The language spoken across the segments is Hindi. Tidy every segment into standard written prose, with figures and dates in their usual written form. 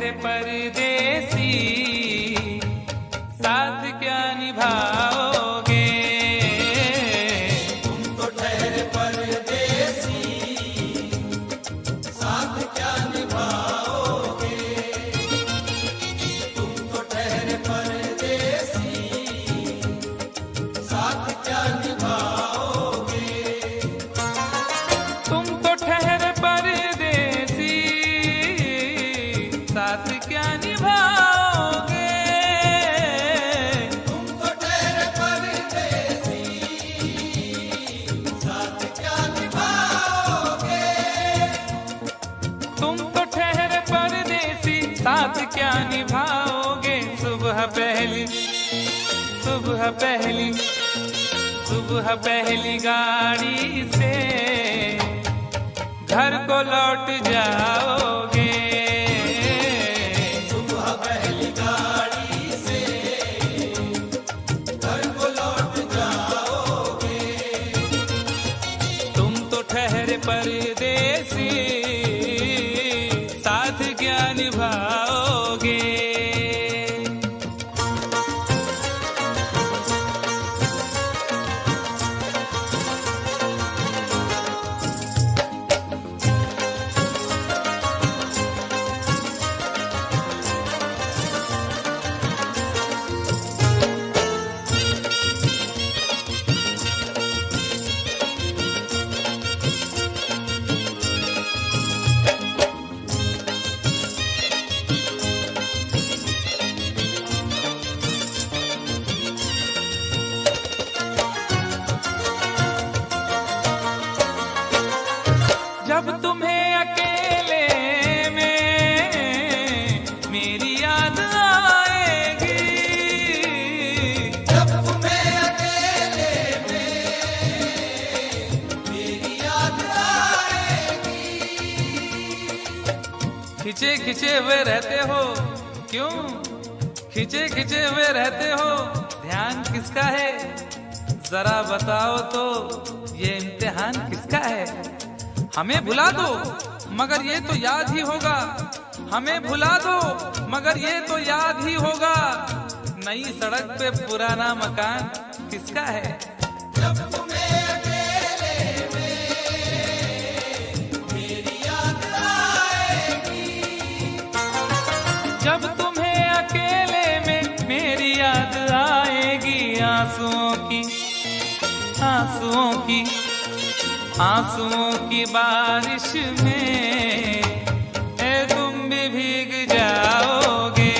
ठहरे परदेसी, साथ क्या निभाओगे? तुम तो ठहरे परदेसी, साथ क्या निभाओगे? तुम तो ठहरे परदेसी, साथ क्या निभाओगे? तुम तो ठहरे परदेसी, साथ क्या निभाओगे? तुम तो ठहरे परदेसी, साथ क्या निभाओगे? तुम तो ठहरे परदेसी, साथ क्या निभाओगे? सुबह पहली गाड़ी से घर को लौट जाओगे। सुबह पहली गाड़ी से घर को लौट जाओगे। तुम तो ठहरे परदेसी, साथ क्या निभाओगे? जब तुम्हें अकेले में मेरी याद आएगी, जब तुम्हें अकेले में मेरी याद आएगी। खिंचे खिंचे हुए रहते हो क्यों? खिंचे खिंचे हुए रहते हो, ध्यान किसका है? जरा बताओ तो, ये इम्तिहान किसका है? हमें भुला दो मगर ये तो याद ही होगा, हमें भुला दो मगर ये तो याद ही होगा। नई सड़क पे पुराना मकान किसका है? जब तुम्हें अकेले में मेरी याद आएगी। जब तुम्हें अकेले में मेरी याद आएगी, आंसुओं की बारिश में तुम भी भीग जाओगे।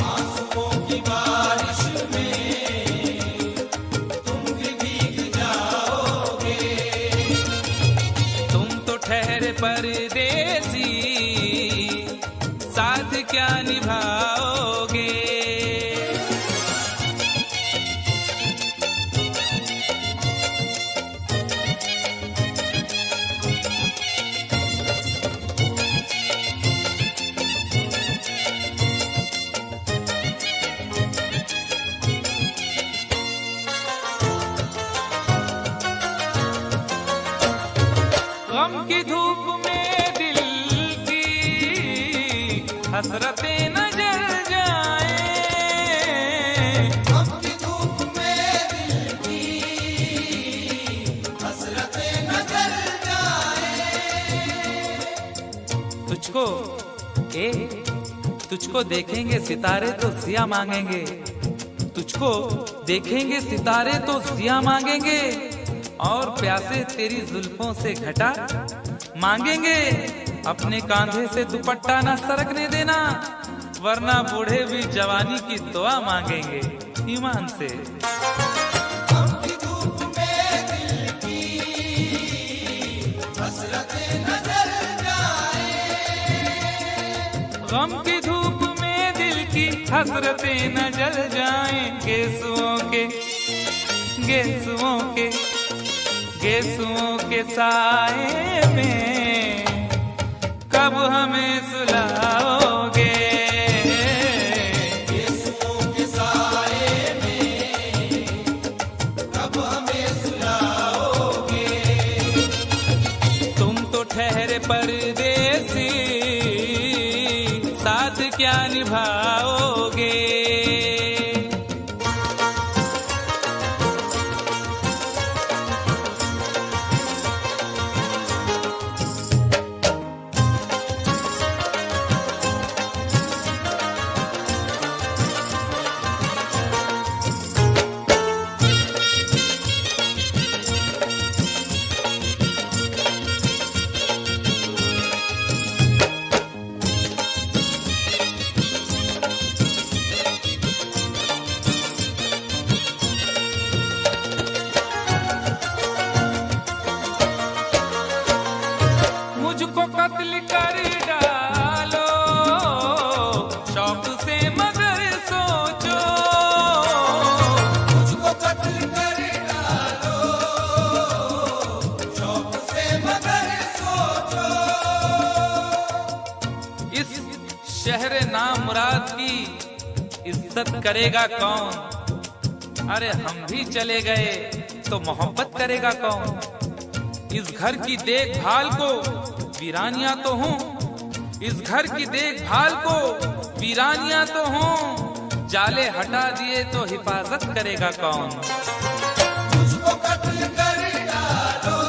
आंसुओं की बारिश में तुम भी भीग जाओगे। तुम तो ठहरे परदेसी, साथ क्या निभाओगे? गम की धूप में दिल की हसरतें न जल जाए। गम की धूप में दिल की हसरतें न जल जाए। तुझको देखेंगे सितारे तो जिया मांगेंगे, तुझको देखेंगे सितारे तो जिया मांगेंगे, और प्यासे तेरी जुल्फों से घटा मांगेंगे। अपने कांधे से दुपट्टा न सरकने देना, वरना बूढ़े भी जवानी की दुआ मांगेंगे ईमान से। गम की धूप में दिल की हसरतें न जल जाए। गम की धूप में दिल की हसरतें न जल जाएं। गेसुओं के साए में कब हमें सुलाओगे? गेसुओं के साए में कब हमें सुलाओगे? तुम तो ठहरे परदेसी, फुर्सत करेगा कौन? अरे हम भी चले गए तो मोहब्बत करेगा कौन? इस घर की देखभाल को वीरानियां तो हूँ, इस घर की देखभाल को वीरानियां तो हूँ, जाले हटा दिए तो हिफाजत करेगा कौन? मुझको कत्ल कर डालो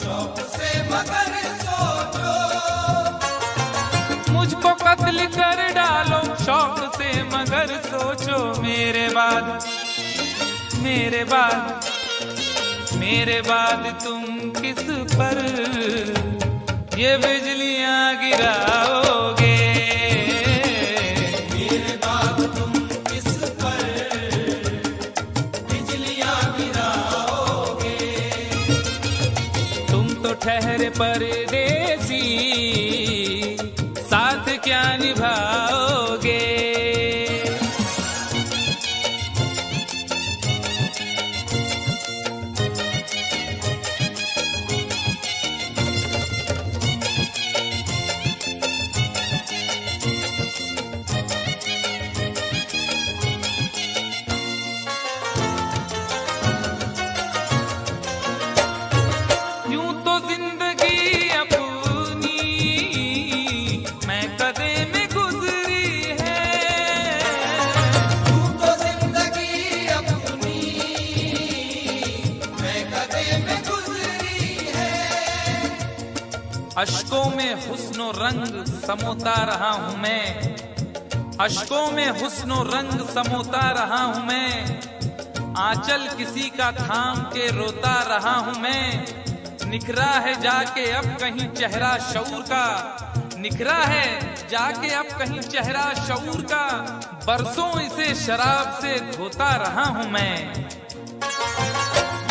शौक से मगर सोचो, मुझको कत्ल कर डालो शौक से मगर सोचो, मेरे बाद मेरे बाद मेरे बाद तुम किस पर ये बिजलियां गिराओगे? मेरे बाद तुम किस पर बिजलियां गिराओगे? तुम तो ठहरे परदेसी, साथ क्या निभाओगे? अश्कों में हुस्नो रंग समोता रहा हूँ मैं, अश्कों में हुस्नो रंग समोता रहा हूँ मैं, आंचल किसी का थाम के रोता रहा हूँ मैं। निखरा है जाके अब कहीं चेहरा शऊर का, निखरा है जाके अब कहीं चेहरा शऊर का, बरसों इसे शराब से धोता रहा हूँ मैं।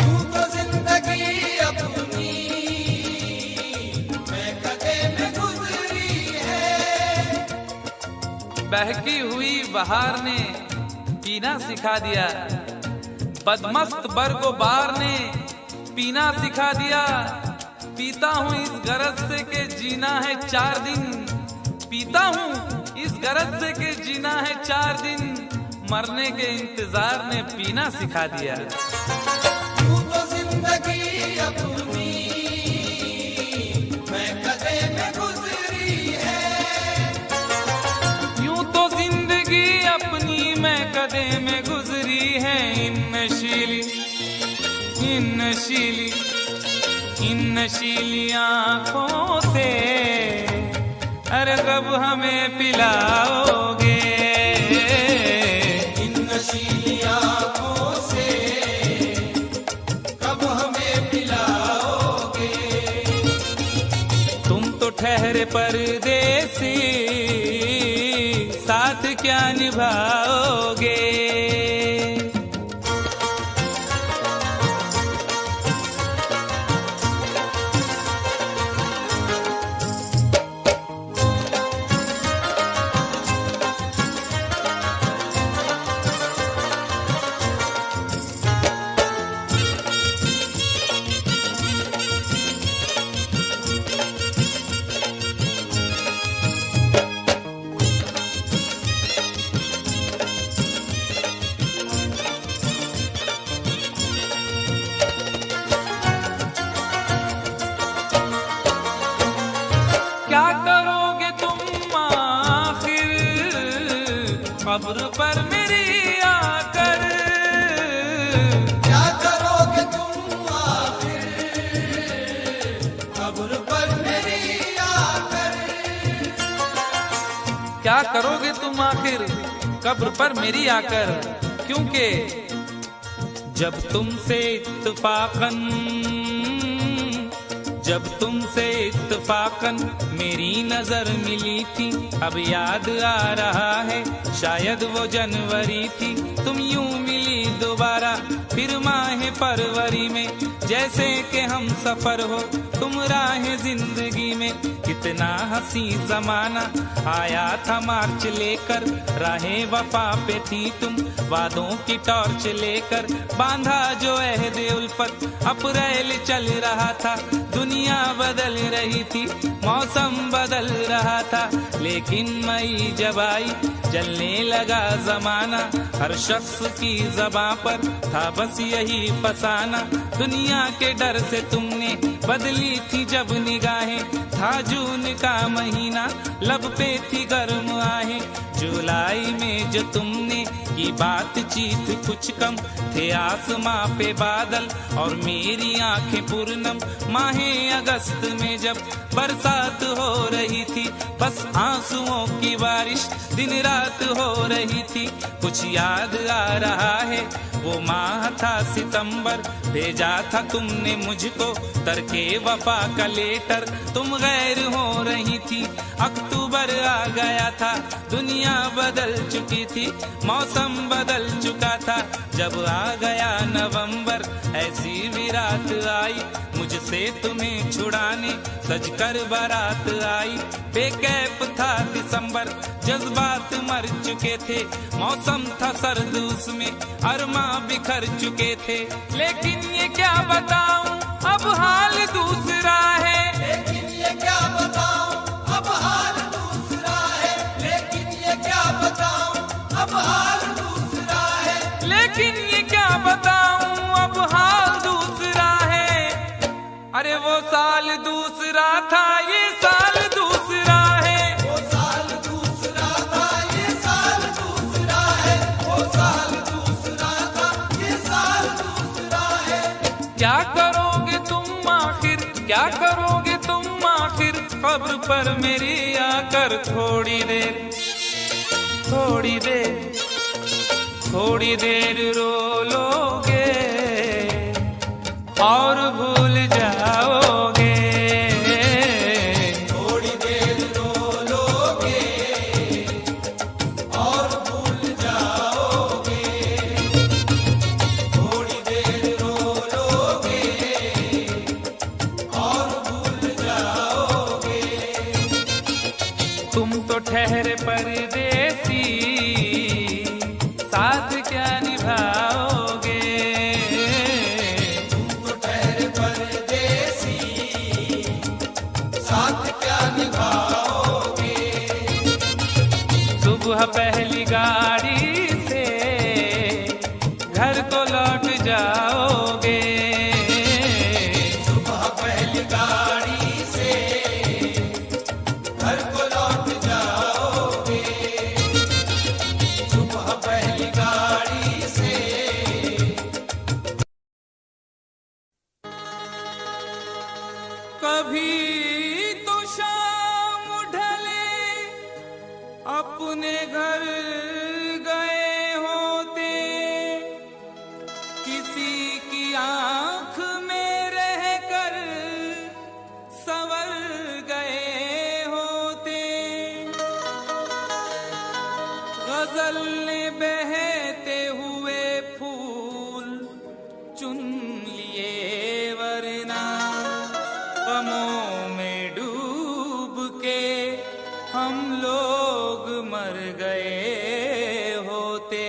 यूं तो जिंदगी अपनी बहकी हुई बहार ने पीना सिखा दिया, बदमस्त बरगोबार ने पीना सिखा दिया। पीता हूँ इस गरज से के जीना है 4 दिन, पीता हूँ इस गरज से के जीना है 4 दिन, मरने के इंतजार ने पीना सिखा दिया। यूं तो जिंदगी अपनी मैं कदे में गुजरी है, यूं तो जिंदगी अपनी मैं कदे में गुजरी है। इन नशीली आँखों से अरे कब हमें पिलाओगे? इन नशीली आँखों से कब हमें पिलाओगे? तुम तो ठहरे परदेसी, साथ क्या निभाओगे? क्या करोगे तुम आखिर कब्र पर मेरी आकर? क्या करोगे तुम आखिर कब्र पर मेरी आकर? क्या करोगे तुम आखिर कब्र पर मेरी आकर? क्योंकि जब तुमसे इत्तफाकन मेरी नजर मिली थी, अब याद आ रहा है शायद वो जनवरी थी। तुम यूं मिली दोबारा फिर माह फरवरी में, जैसे कि हम सफर हो तुम राह जिंदगी में कितना हंसी जमाना आया था मार्च लेकर, राहें वफा पे थी तुम वादों की टॉर्च लेकर, बांधा जो अहद उल्फत अप्रैल चल रहा था, दुनिया बदल रही थी मौसम बदल रहा था, लेकिन मई जब आई जलने लगा जमाना, हर शख्स की ज़बां पर था बस यही फसाना, दुनिया के डर से तुमने बदली थी जब निगाहें, था जून का महीना लब पे थी गर्म आहें, जुलाई में जो तुमने की बातचीत कुछ कम, थे आसमां पे बादल और मेरी आंखें पूर्णम, माहे अगस्त में जब बरसात हो रही थी, बस आंसुओं की बारिश दिन रात हो रही थी, कुछ याद आ रहा है वो माह था सितंबर, भेजा था तुमने मुझको तरके वफा का लेटर, तुम गैर हो रही थी, अक्टूबर आ गया था, दुनिया बदल चुकी थी, मौसम बदल चुका था, जब आ गया नवंबर ऐसी भी रात आई, मुझसे तुम्हें छुड़ाने सजकर बारात आई, बेकैफ था दिसंबर, जज्बात मर चुके थे, मौसम था सर्द उसमें अरमा बिखर चुके थे, लेकिन ये क्या बताऊं अब हाल दूसरा है, लेकिन ये क्या बताऊं अब हाल दूसरा है, लेकिन ये क्या बताऊं अब हाल दूसरा है, लेकिन ये क्या बताऊं अब हाल दूसरा है, अरे वो साल दूसरा था ये साल दूसरा है, वो साल दूसरा था ये साल दूसरा है, वो साल दूसरा था ये साल दूसरा है। क्या करोगे तुम आखिर, क्या करोगे तुम आखिर, कब्र पर मेरी आकर थोड़ी देर, थोड़ी देर, थोड़ी देर रो लोगे और भूल जाओगे, थोड़ी देर रो लोगे और भूल जाओगे, थोड़ी देर रो लोगे और भूल जाओगे। तुम तो ठहरे परदेसी साथ क्या निभाओगे, तुम तो ठहरे परदेसी साथ क्या निभाओगे, सुबह पहली गाड़ी से घर को लौट जाओगे, सुबह पहली गाड़ी से घर को लौट जाओगे, सुबह पहली गाड़ी से। कभी तो शाम ढले अपने घर गए होते, किसी की आंख में रहकर संवर गए होते, गजल ने बहते हुए फूल चुन लिए, वरना गमों में डूब के हम लोग मर गए होते।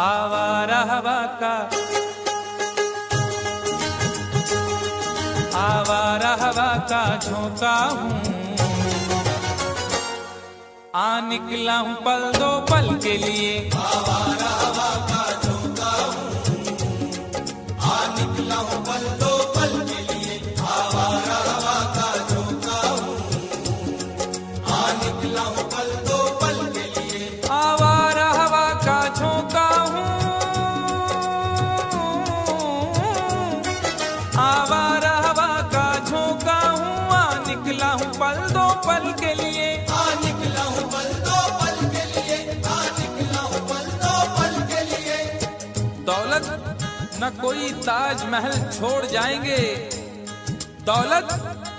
आवारा हवा का, आवारा हवा का झोंका हूँ, आ निकला हूँ पल दो पल के लिए, आवारा हवा का झोंका हूँ, आ निकला हूँ पल दो पल के लिए, आवारा हवा का झोंका हूँ, आ निकला हूँ पल दो पल के लिए, आवारा हवा का झोंका हूँ, आवारा हवा का झोंका हूँ, आ निकला न कोई ताज महल छोड़ जाएंगे, दौलत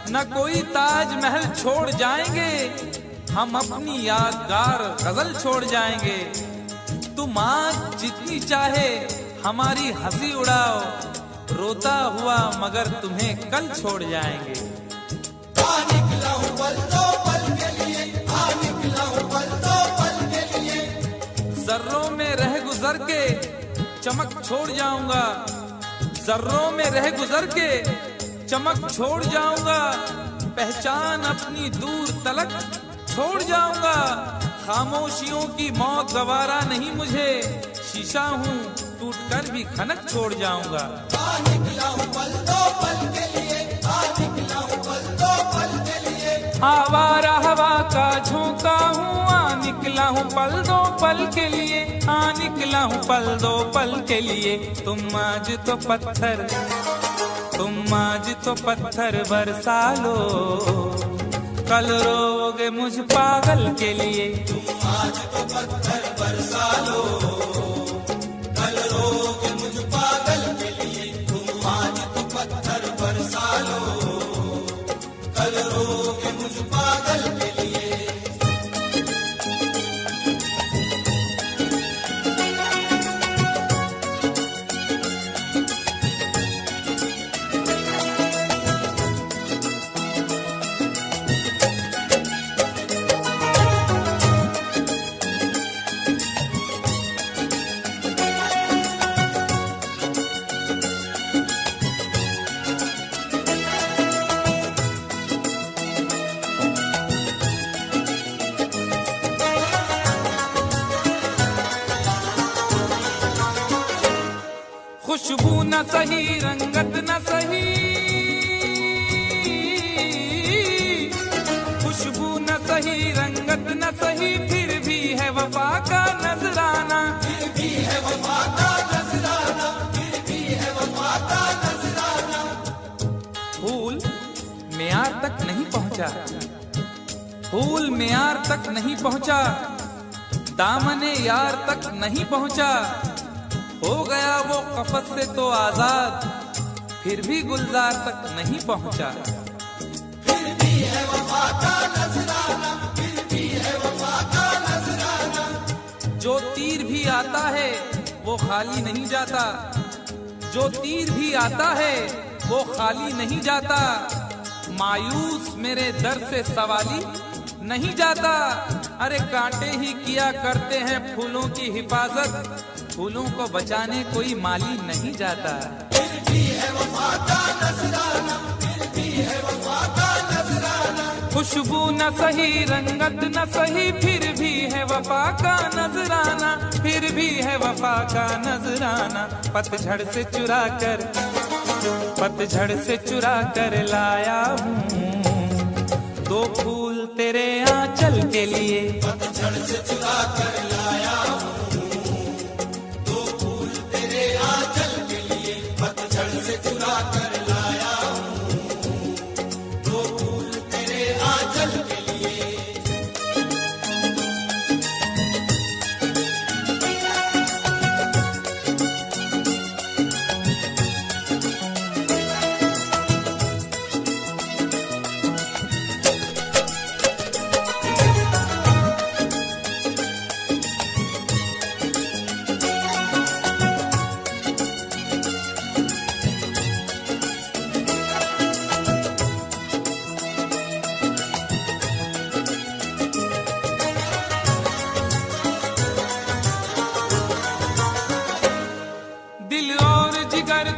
न कोई ताज महल छोड़ जाएंगे, हम अपनी यादगार गजल छोड़ जाएंगे। तुम आज जितनी चाहे हमारी हंसी उड़ाओ, रोता हुआ मगर तुम्हें कल छोड़ जाएंगे। आ निकला हूं पल दो पल के लिए, आ निकला हूं पल दो पल के लिए। जर्रों में रह गुजर के चमक छोड़ जाऊंगा, जर्रों में रह गुजर के चमक छोड़ जाऊंगा, पहचान अपनी दूर तलक छोड़ जाऊंगा। खामोशियों की मौत गवारा नहीं मुझे, शीशा हूँ टूट कर भी खनक छोड़ जाऊंगा। आ निकला हूं पल दो पल के लिए, आ निकला हूं पल दो पल के लिए। आवारा हवा का झोंका हूँ, आ निकला हूँ पल दो पल के लिए, आ निकला हूँ पल दो पल के लिए। तुम आज तो पत्थर, तुम आज तो पत्थर बरसा लो, कल रोगे मुझ पागल के लिए। तुम आज तो पत्थर बरसा लो, कल रोगे मुझ पागल के लिए। तुम आज तो पत्थर बरसा लो, कल रोगे मुझ पागल के लिए। खुशबू न सही, रंगत न सही, खुशबू न सही, रंगत न सही, फिर भी है वफा का नजराना, फिर भी है वफा का नजराना, फिर भी है वफा का नजराना। फूल मेयार तक नहीं पहुंचा, फूल मेयार तक नहीं पहुंचा, दामने यार तक नहीं पहुंचा, हो गया वो कफस से तो आजाद, फिर भी गुलजार तक नहीं पहुंचा। फिर भी है वफा का नजराना, फिर भी है वफा का नजराना। जो तीर भी आता है वो खाली नहीं जाता, जो तीर भी आता है वो खाली नहीं जाता, मायूस मेरे दर से सवाली नहीं जाता। अरे कांटे ही किया करते हैं फूलों की हिफाजत, फूलों को बचाने कोई माली नहीं जाता। फिर भी है वफा का नजराना, फिर भी है वफा का नजराना। खुशबू न सही, रंगत न सही, फिर भी है वफा का नजराना, फिर भी है वफा का नजराना। पतझड़ से चुरा कर, पतझड़ से चुरा कर लाया हूँ दो फूल तेरे आंचल के लिए। पतझड़ से चुरा कर लाया हूँ दो फूल तेरे आंचल के लिए। पतझड़ से चुरा कर लाया हूँ दो फूल तेरे आंचल के लिए।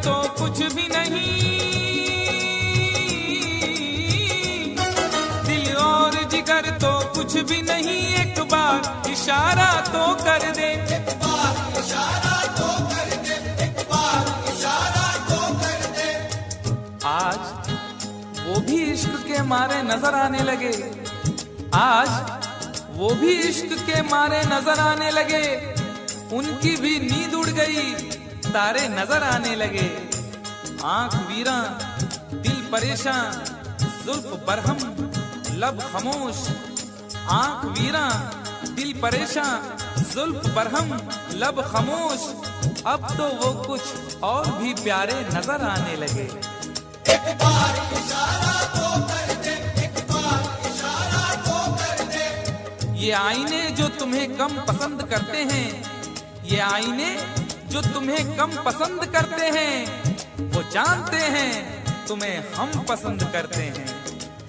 तो कुछ भी नहीं, दिल और जिगर तो कुछ भी नहीं, एक बार इशारा तो कर दे, एक बार इशारा तो कर दे, एक बार इशारा तो कर दे। आज वो भी इश्क के मारे नजर आने लगे, आज वो भी इश्क के मारे नजर आने लगे, उनकी भी नींद उड़ गई, तारे नजर आने लगे। आंख वीरा दिल परेशान, जुल्फ बरहम लब खामोश, आंख वीरा दिल परेशान जुल्फ बरहम लब खामोश, अब तो वो कुछ और भी प्यारे नजर आने लगे। एक बार इशारा तो कर दे, एक बार इशारा तो कर दे। ये आईने जो तुम्हें कम पसंद करते हैं, ये आईने जो तुम्हें कम पसंद करते हैं, वो जानते हैं तुम्हें हम पसंद करते हैं।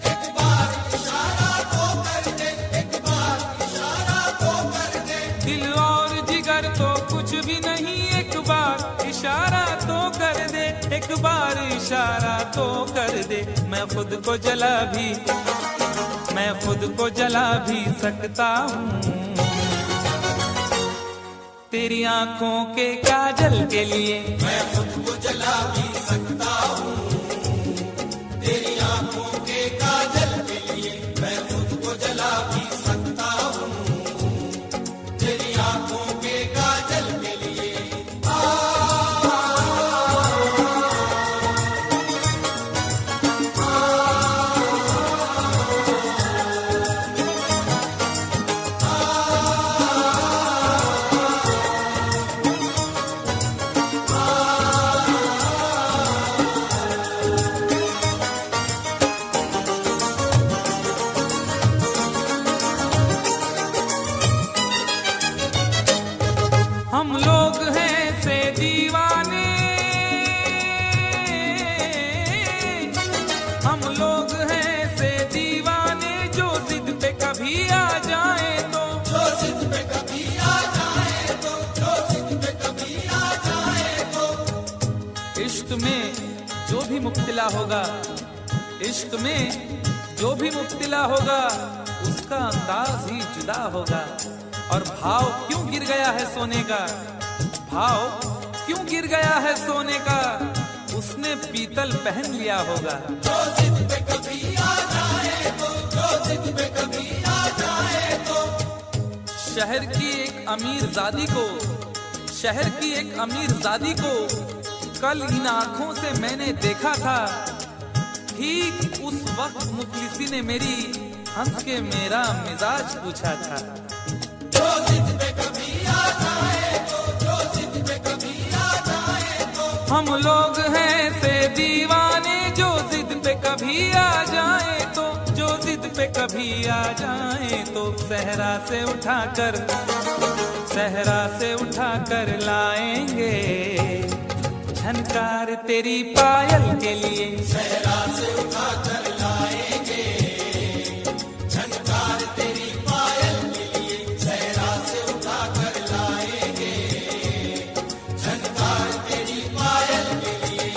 एक बार इशारा तो कर दे, एक बार इशारा तो कर दे। दिल और जिगर तो कुछ भी नहीं, एक बार इशारा तो कर दे, एक बार इशारा तो कर दे। मैं खुद को जला भी सकता हूँ तेरी आंखों के काजल के लिए। मैं खुद को जला भी सकता हूँ तेरी आंखों के काजल के लिए। मैं खुद को जला भी सकता हूँ तेरी आंखों के काजल के लिए। हम लोग हैं से दीवाने, हम लोग हैं से दीवाने, जो जिद पे कभी आ जाए तो, जो जिद पे कभी आ जाए तो, जो जिद पे कभी आ जाए तो। इश्क में जो भी मुब्तला होगा, इश्क में जो भी मुब्तला होगा, उसका अंदाज ही जुदा होगा। और भाव क्यों गिर गया है सोने का, भाव क्यों गिर गया है सोने का, उसने पीतल पहन लिया होगा। जो जिद पे कभी आ जाए तो, जो जिद पे कभी आ जाए तो। शहर की एक अमीरजादी को, शहर की एक अमीरजादी को कल इन आंखों से मैंने देखा था। ठीक उस वक्त मुखलिसी ने मेरी हंस के मेरा मिजाज पूछा था। जो जिद पे कभी आ जाए तो, जो जिद पे कभी आ जाए तो। हम लोग हैं से दीवाने, जो जिद पे कभी आ जाए तो, जो जिद पे कभी आ जाए तो। सहरा से उठाकर लाएंगे झनकार तेरी पायल के लिए। सहरा से उठाकर लाएंगे झनकार तेरी पायल के लिए। सहरा से उठाकर लाएंगे झनकार तेरी पायल के लिए।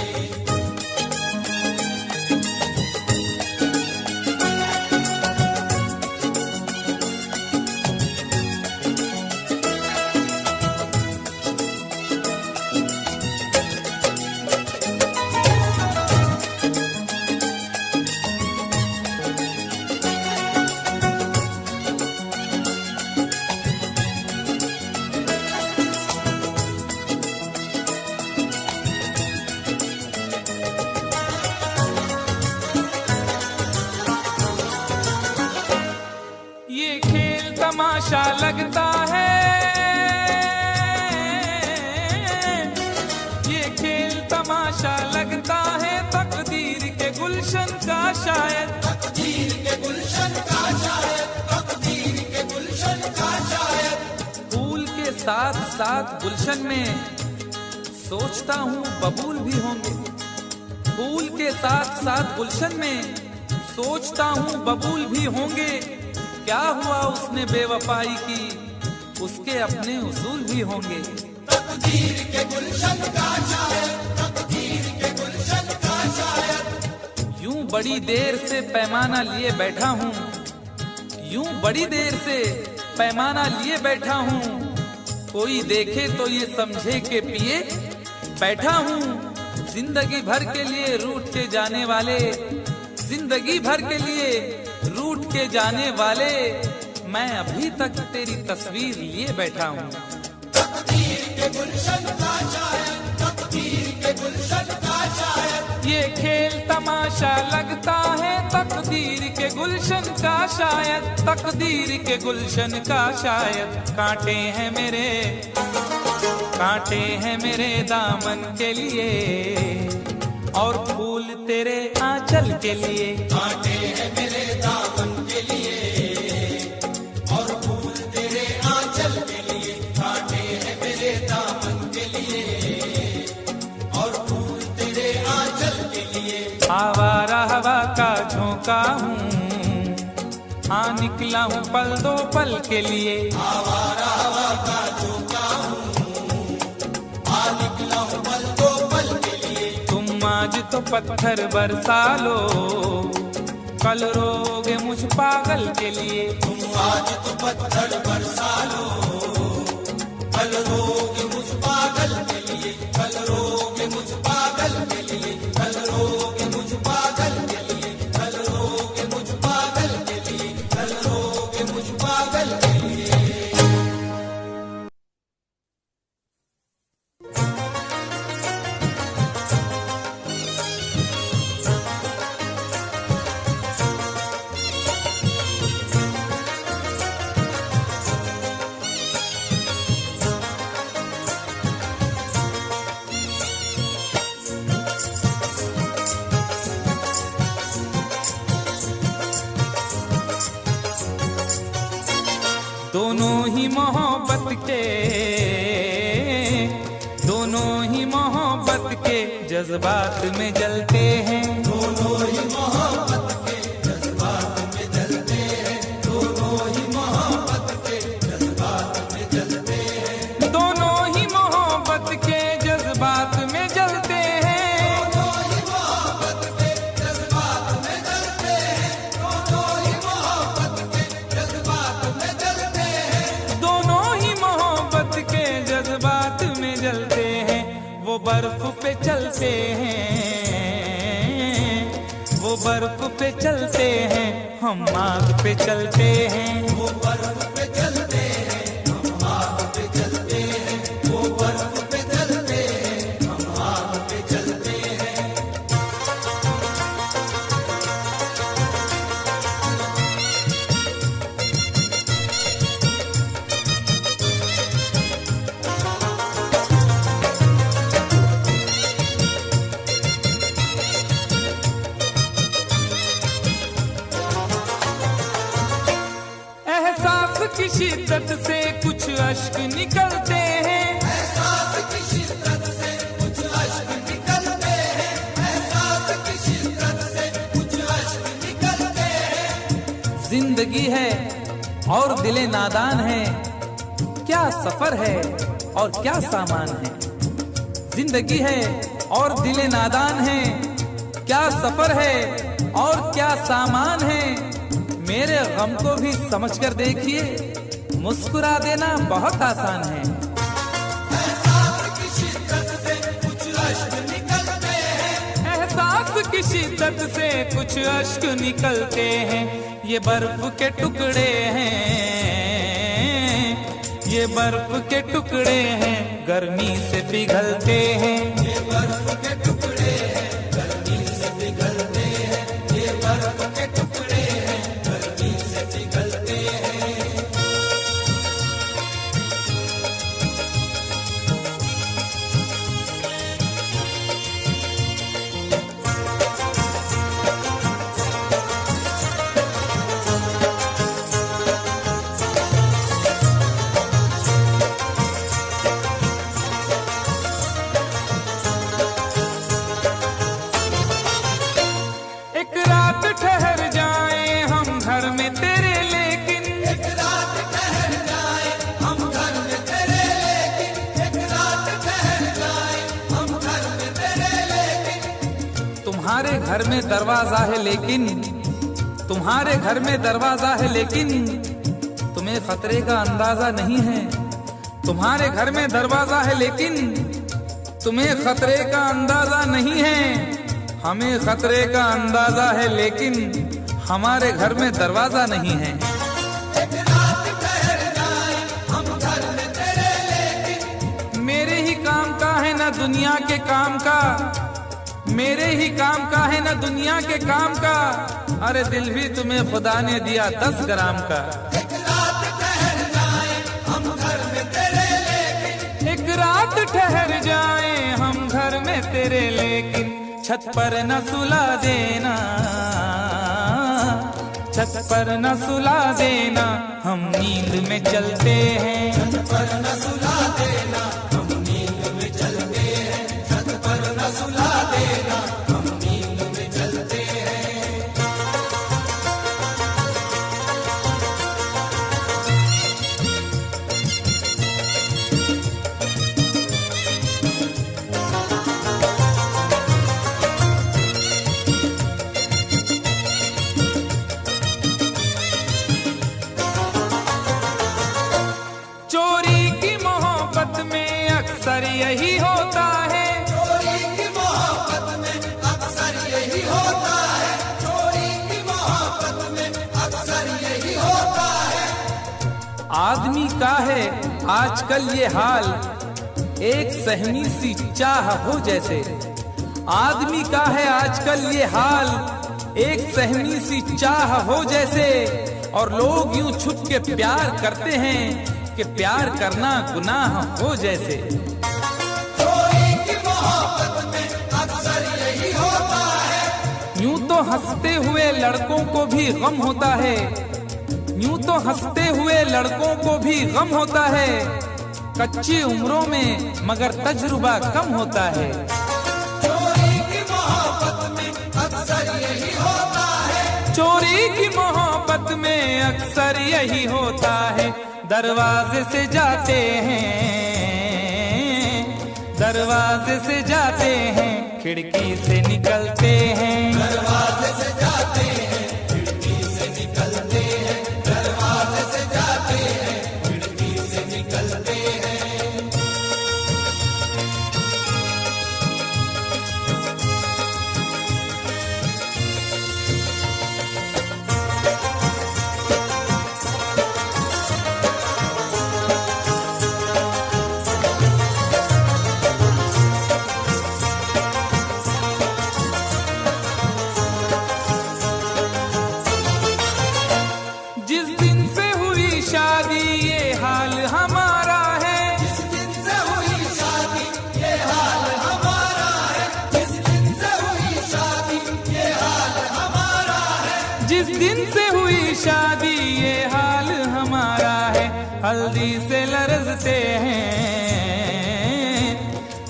ये खेल तमाशा लगता है, ये खेल तमाशा लगता है, तकदीर के गुलशन का शायद। तकदीर के गुलशन का शायद, तकदीर के गुलशन का शायद। फूल के साथ साथ गुलशन में सोचता हूँ बबूल भी होंगे। फूल के साथ साथ गुलशन में सोचता हूँ बबूल भी होंगे। क्या हुआ उसने बेवफाई की, उसके अपने उसूल भी होंगे। तकदीर के गुलशन का शायद, तकदीर के गुलशन का शायद। यूं बड़ी देर से पैमाना लिए बैठा हूँ, यूं बड़ी देर से पैमाना लिए बैठा हूँ। कोई देखे तो ये समझे के पिए बैठा हूँ। जिंदगी भर के लिए रूठ के जाने वाले, जिंदगी भर के लिए रूठ के जाने वाले, मैं अभी तक तेरी तस्वीर लिए बैठा हूँ। तकदीर के गुलशन का शायद, तकदीर के गुलशन का शायद। ये खेल तमाशा लगता है तकदीर के गुलशन का शायद, तकदीर के गुलशन का शायद। कांटे हैं मेरे दामन के लिए और फूल तेरे आंचल के लिए। कांटे हैं मेरे दामन के लिए और फूल तेरे आंचल के लिए। कांटे हैं मेरे दामन के लिए और फूल तेरे आंचल के लिए। आवारा हवा का झोंका हूँ, हाँ निकला हूँ पल दो पल के लिए। आवारा हवा का झोंका हूँ, हाँ निकला हूँ पल दो पल के लिए। तुम आज तो पत्थर बरसा लो, कल रोगे मुझ पागल के लिए। तुम आज तो पत्थर बरसा लो, कल रोगे मुझ पागल के लिए। कल रोगे मुझ पागल के लिए। कल रोगे मुझ पागल के लिए। कल रोगे मुझ पागल के लिए। कल रोगे मुझ पागल के लिए। दोनों ही मोहब्बत के जज्बात में जलते हैं। दोनों ही मोहब्बत के जज्बात में जलते हैं। दोनों ही मोहब्बत के जज्बात में जलते हैं। दोनों ही मोहब्बत के जज्बात में जलते हैं। दोनों ही मोहब्बत के जज्बात में जलते हैं। दोनों ही मोहब्बत के जज्बात में जलते हैं। दोनों ही मोहब्बत के जज्बात में जलते हैं। वो बर्फ पे चलते हैं, वो बर्फ पे चलते हैं, हम आग पे चलते हैं। वो बर्फ पे चलते हैं, हम आग पे चलते हैं। वो बर्फ पे चलते हैं, हम आग पे चलते हैं। एहसास की शिद्दत से कुछ अश्क निकलते हैं। एहसास की शिद्दत से कुछ अश्क निकलते हैं। एहसास की शिद्दत से कुछ अश्क निकलते हैं। जिंदगी है और दिले नादान है, क्या सफर है और क्या सामान है। जिंदगी है और दिले नादान है, क्या सफर है और क्या सामान है। मेरे गम को भी समझकर देखिए, मुस्कुरा देना बहुत आसान है। एहसास की शिद्दत से कुछ अश्क निकलते हैं। एहसास की शिद्दत से कुछ अश्क निकलते हैं। ये बर्फ के टुकड़े हैं, ये बर्फ के टुकड़े हैं, गर्मी से पिघलते हैं। ये बर्फ के टुकड़े हैं, गर्मी से पिघलते हैं। ये बर्फ के टुकड़े हैं, गर्मी से पिघलते हैं। एक रात ठहर जाए हम घर में तेरे, लेकिन एक रात ठहर जाए हम घर में तेरे, लेकिन एक रात ठहर जाए हम घर में तेरे, लेकिन तुम्हारे घर में दरवाजा है, लेकिन तुम्हारे घर में दरवाजा है, लेकिन तुम्हें खतरे का अंदाजा नहीं है। तुम्हारे घर में दरवाजा है, लेकिन तुम्हें खतरे का अंदाजा नहीं है। हमें खतरे का अंदाजा है, लेकिन हमारे घर में दरवाजा नहीं है। एक रात ठहर जाए हम घर में तेरे, लेकिन मेरे ही काम का है ना दुनिया के काम का, मेरे ही काम का है ना दुनिया के काम का। अरे दिल भी तुम्हें खुदा ने दिया 10 ग्राम का। एक रात ठहर जाए हम घर में तेरे लेकिन, एक रात ठहर जाए हम घर में तेरे लेकिन, छत पर न सुला देना, छत पर न सुला देना, हम नींद में चलते हैं। छत पर न सुला देना हम नींद में चलते हैं, छत पर न सुला देना हम नींद में चलते हैं। चोरी की मोहब्बत में अक्सर यही होता है, चोरी की मोहब्बत में अक्सर यही होता है, चोरी की मोहब्बत में अक्सर यही होता है। आदमी का है आजकल ये हाल, एक सहमी सी चाह हो जैसे। आदमी का है आजकल ये हाल, एक सहमी सी चाह हो जैसे। और लोग यूं छुप के प्यार करते हैं कि प्यार करना गुनाह हो जैसे। चोरी की मोहब्बत में अक्सर यही होता है। यूं तो हंसते हुए लड़कों को भी गम होता है, यूं तो हंसते हुए लड़कों को भी गम होता है। कच्ची उम्रों में मगर तजुर्बा कम होता है। चोरी की मोहब्बत में अक्सर यही होता है, चोरी की मोहब्बत में अक्सर यही होता है। दरवाजे से जाते हैं, दरवाजे से जाते हैं, खिड़की से निकलते हैं। दरवाजे से जाते हैं खिड़की से निकलते हैं, दरवाजे से जाते हैं खिड़की से निकलते हैं। जिस दिन से हुई शादी ये हाल हमारा है, जिस दिन से हुई शादी ये हाल हमारा है, जिस दिन से हुई शादी ये हाल हमारा है। जिस दिन से हुई शादी ये हाल हमारा है। हल्दी से लरजते हैं,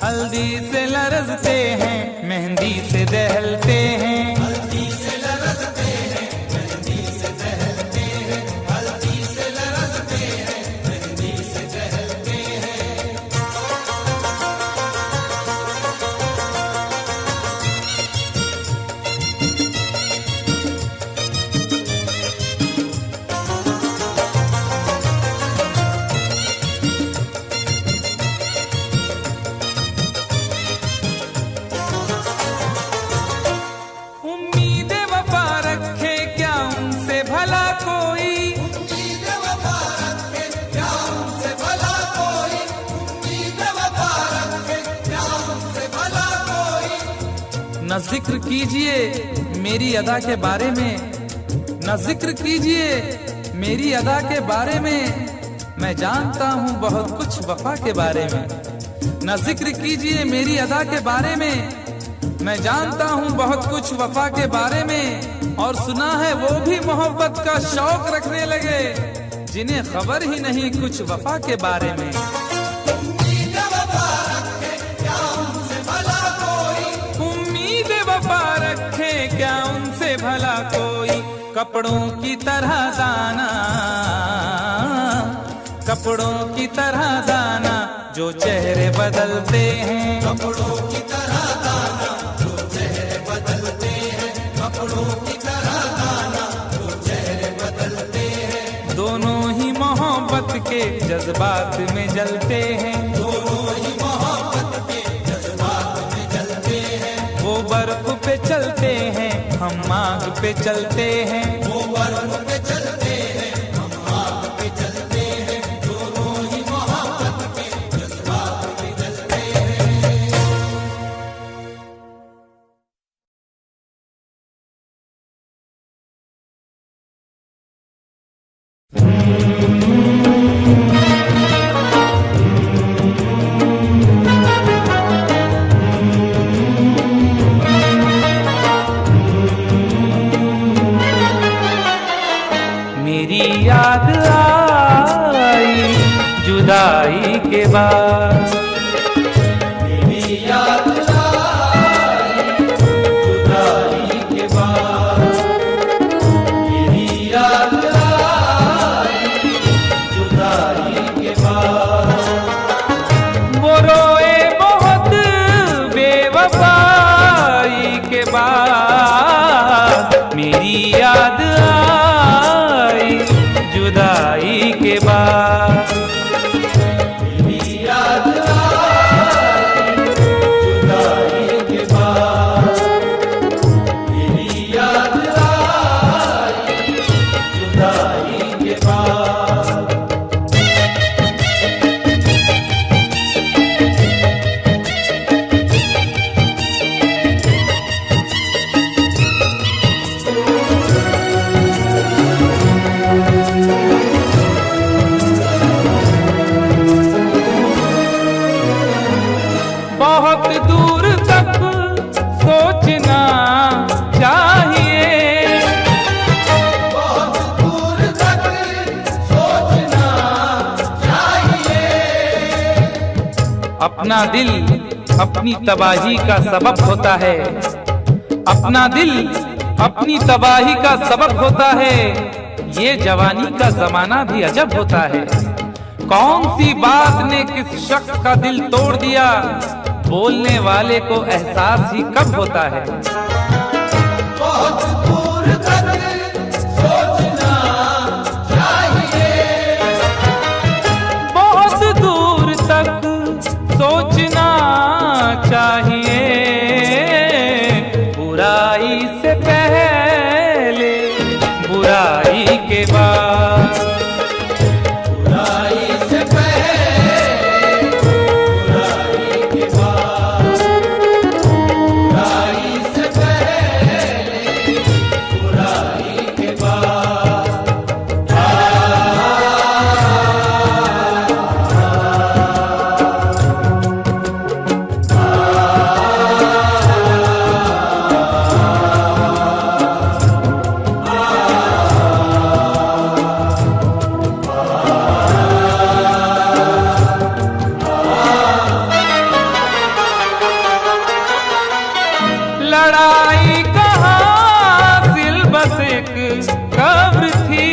हल्दी से लरजते हैं, मेहंदी से दहलते हैं। हल्दी से लरजते हैं मेहंदी से दहलते हैं, हल्दी से लरजते हैं मेहंदी से दहलते हैं। उम्मीद वफा रखे क्या उनसे भला कोई, उम्मीद वफा रखे क्या उनसे भला कोई, उम्मीद वफा रखे क्या उनसे भला कोई। न जिक्र कीजिए मेरी अदा के बारे में, न जिक्र कीजिए मेरी अदा के बारे में। मैं जानता हूँ बहुत कुछ वफा के बारे में। न जिक्र कीजिए मेरी अदा के बारे में, मैं जानता हूँ बहुत कुछ वफा के बारे में। और सुना है वो भी मोहब्बत का शौक रखने लगे, जिन्हें खबर ही नहीं कुछ वफा के बारे में। उम्मीद वफा रखे क्या उनसे भला कोई, उम्मीद वफा रखे क्या उनसे भला कोई। कपड़ों की तरह दाना, कपड़ों की तरह दाना, जो चेहरे बदलते हैं। कपड़ों की तरह दाना जो चेहरे बदलते हैं, कपड़ों की तरह दाना जो चेहरे बदलते हैं। दोनों ही मोहब्बत के जज्बात में जलते हैं, दोनों ही मोहब्बत के जज्बात में जलते हैं। वो बर्फ पे चलते हैं, हम आग पे चलते हैं। वो बर्फ पे चलते बहुत दूर तक सोचना चाहिए, बहुत दूर तक सोचना चाहिए। अपना दिल अपनी तबाही का सबब होता है, अपना दिल अपनी तबाही का सबब होता है। ये जवानी का जमाना भी अजब होता है। कौन सी बात ने किस शख्स का दिल तोड़ दिया, बोलने वाले को एहसास ही कब होता है। बहुत दूर तक सोचना चाहिए, बहुत दूर तक सोचना चाहिए। बुराई से पहले बुराई के बाद, बुराई से पहले बुराई के बाद, बुराई से पहले बुराई के बाद। लड़ाई का हासिल बस एक कब्र थी,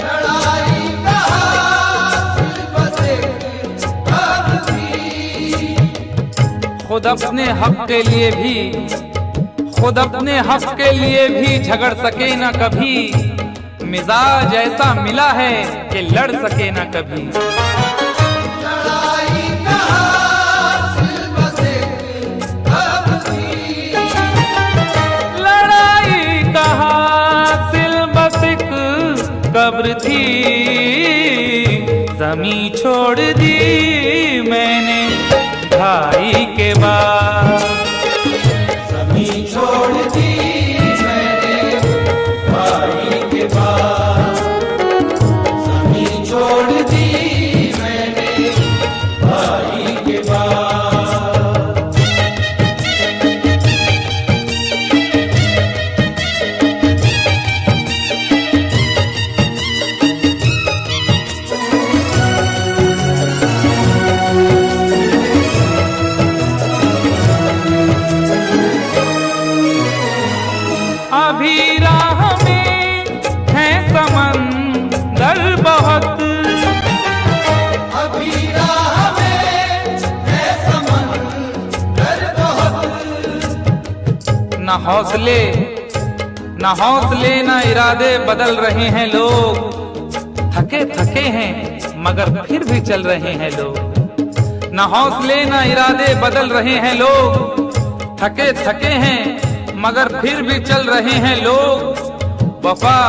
लड़ाई का हासिल बस एक कब्र थी। खुद अपने हक के लिए भी, खुद अपने हक के लिए भी झगड़ सके ना कभी। मिजाज ऐसा मिला है कि लड़ सके ना कभी। लड़ाई का हासिल बस एक कब्र थी, लड़ाई का हासिल बस एक कब्र थी। जमी छोड़ दी मैंने भाई के बाद, जमीन छोड़ दी मैंने भाई के बाद, जमीन छोड़ दी मैंने भाई के बाद। अभी राह में है समंदर बहुत, अभी राह में है समंदर बहुत। न हौसले न हौसले न इरादे बदल रहे हैं लोग। थके थके हैं मगर फिर भी चल रहे हैं लोग। न हौसले न इरादे बदल रहे हैं लोग। थके थके हैं मगर फिर भी चल रहे हैं लोग। वफा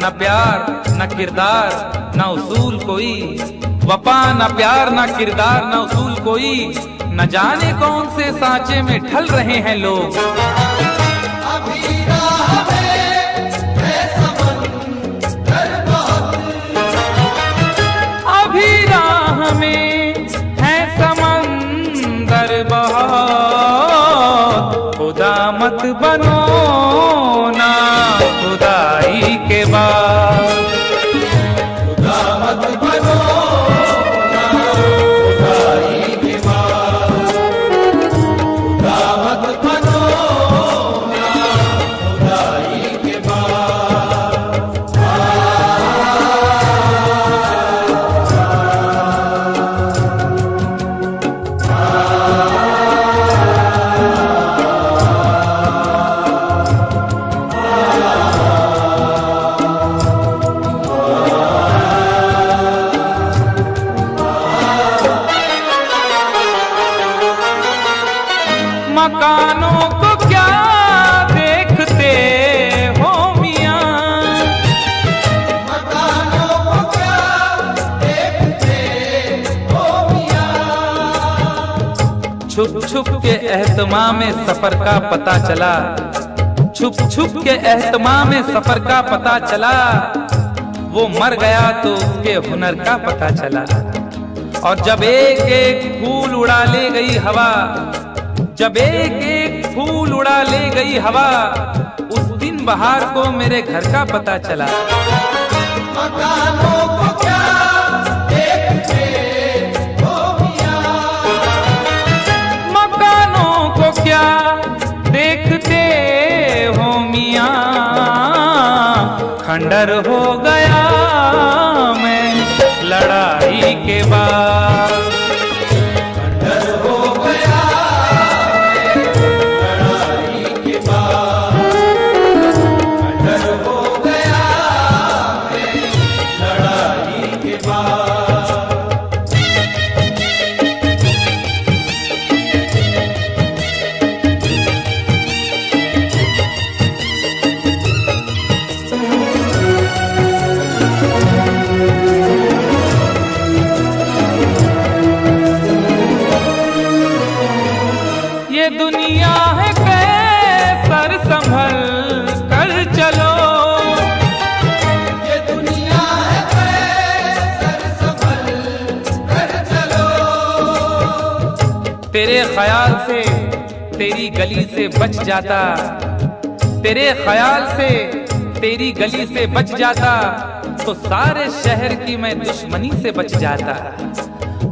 न प्यार न किरदार न उसूल कोई, वफा न प्यार न किरदार न उसूल कोई। न जाने कौन से सांचे में ढल रहे हैं लोग। अभी राह में है समंदर बहुत, अभी राह में है समंदर बहुत। खुदा मत बनो ना खुदाई के बाद, खुदा मत बनो ना खुदाई के बाद, खुदा मत बनो ना खुदाई के बाद। मकानों को क्या देखते हो मियां, मकानों को क्या देखते हो मियां। छुप छुप के एहतमाम में सफर का पता चला, छुप छुप के एहतमाम में सफर का पता चला। वो मर गया तो उसके हुनर का पता चला। और जब एक एक फूल उड़ा ले गई हवा, जब एक एक फूल उड़ा ले गई हवा, उस दिन बहार को मेरे घर का पता चला। मकानों को क्या देखते हो मियां, मकानों को क्या देखते हो मियां, खंडर हो गया मैं लड़ाई के बाद, खंडर हो गया मैं लड़ाई के बाद, खंडर हो गया मैं लड़ाई के बाद। ये दुनिया है कैसर संभल कर चलो, ये दुनिया है कैसर संभल कर चलो, तेरे ख्याल से तेरी गली से बच जाता, तेरे ख्याल से तेरी गली से बच जाता, तो सारे शहर की मैं दुश्मनी से बच जाता।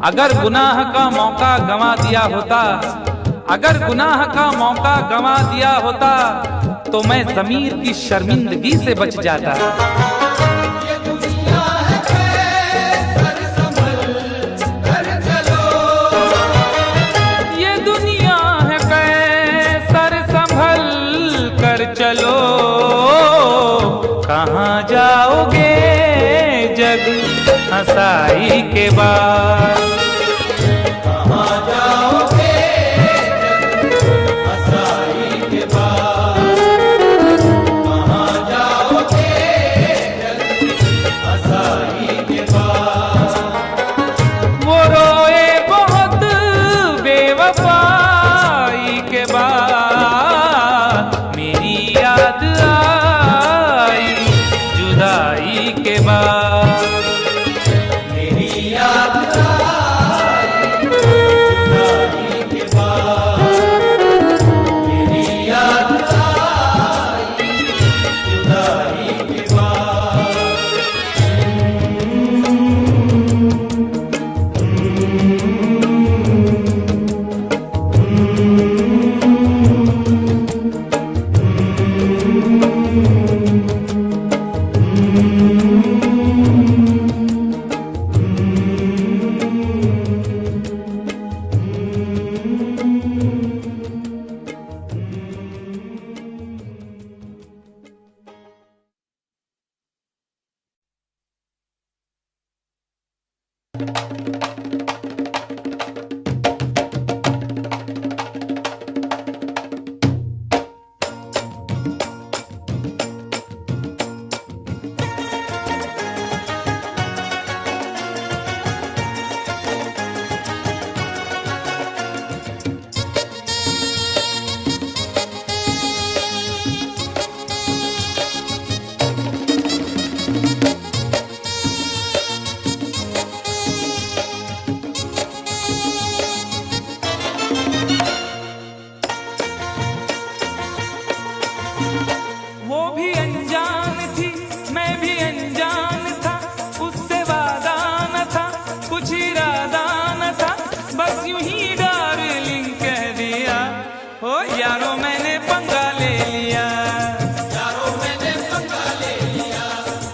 अगर गुनाह का मौका गंवा दिया होता, अगर गुनाह का मौका गंवा दिया होता, तो मैं ज़मीर की शर्मिंदगी से बच जाता। ये दुनिया है कैसर संभल कर चलो, ये दुनिया है कैसर संभल कर चलो, कहाँ जाओगे जग हंसाई के बाद, कहाँ जाओगे हंसाई के बाद, कहाँ जाओगे हंसाई के बाद। वो रोए बहुत बेवफाई के बाद, मेरी याद आई जुदाई के बाद, मेरी याद आई जुदाई के बाद, मेरी याद आई जुदाई के बाद। वो भी अनजान थी मैं भी अनजान था, उससे वादा न था कुछ इरादा न था, बस यूं ही डार्लिंग कह दिया, हो यारो मैंने पंगा ले लिया, यारो मैंने पंगा ले लिया,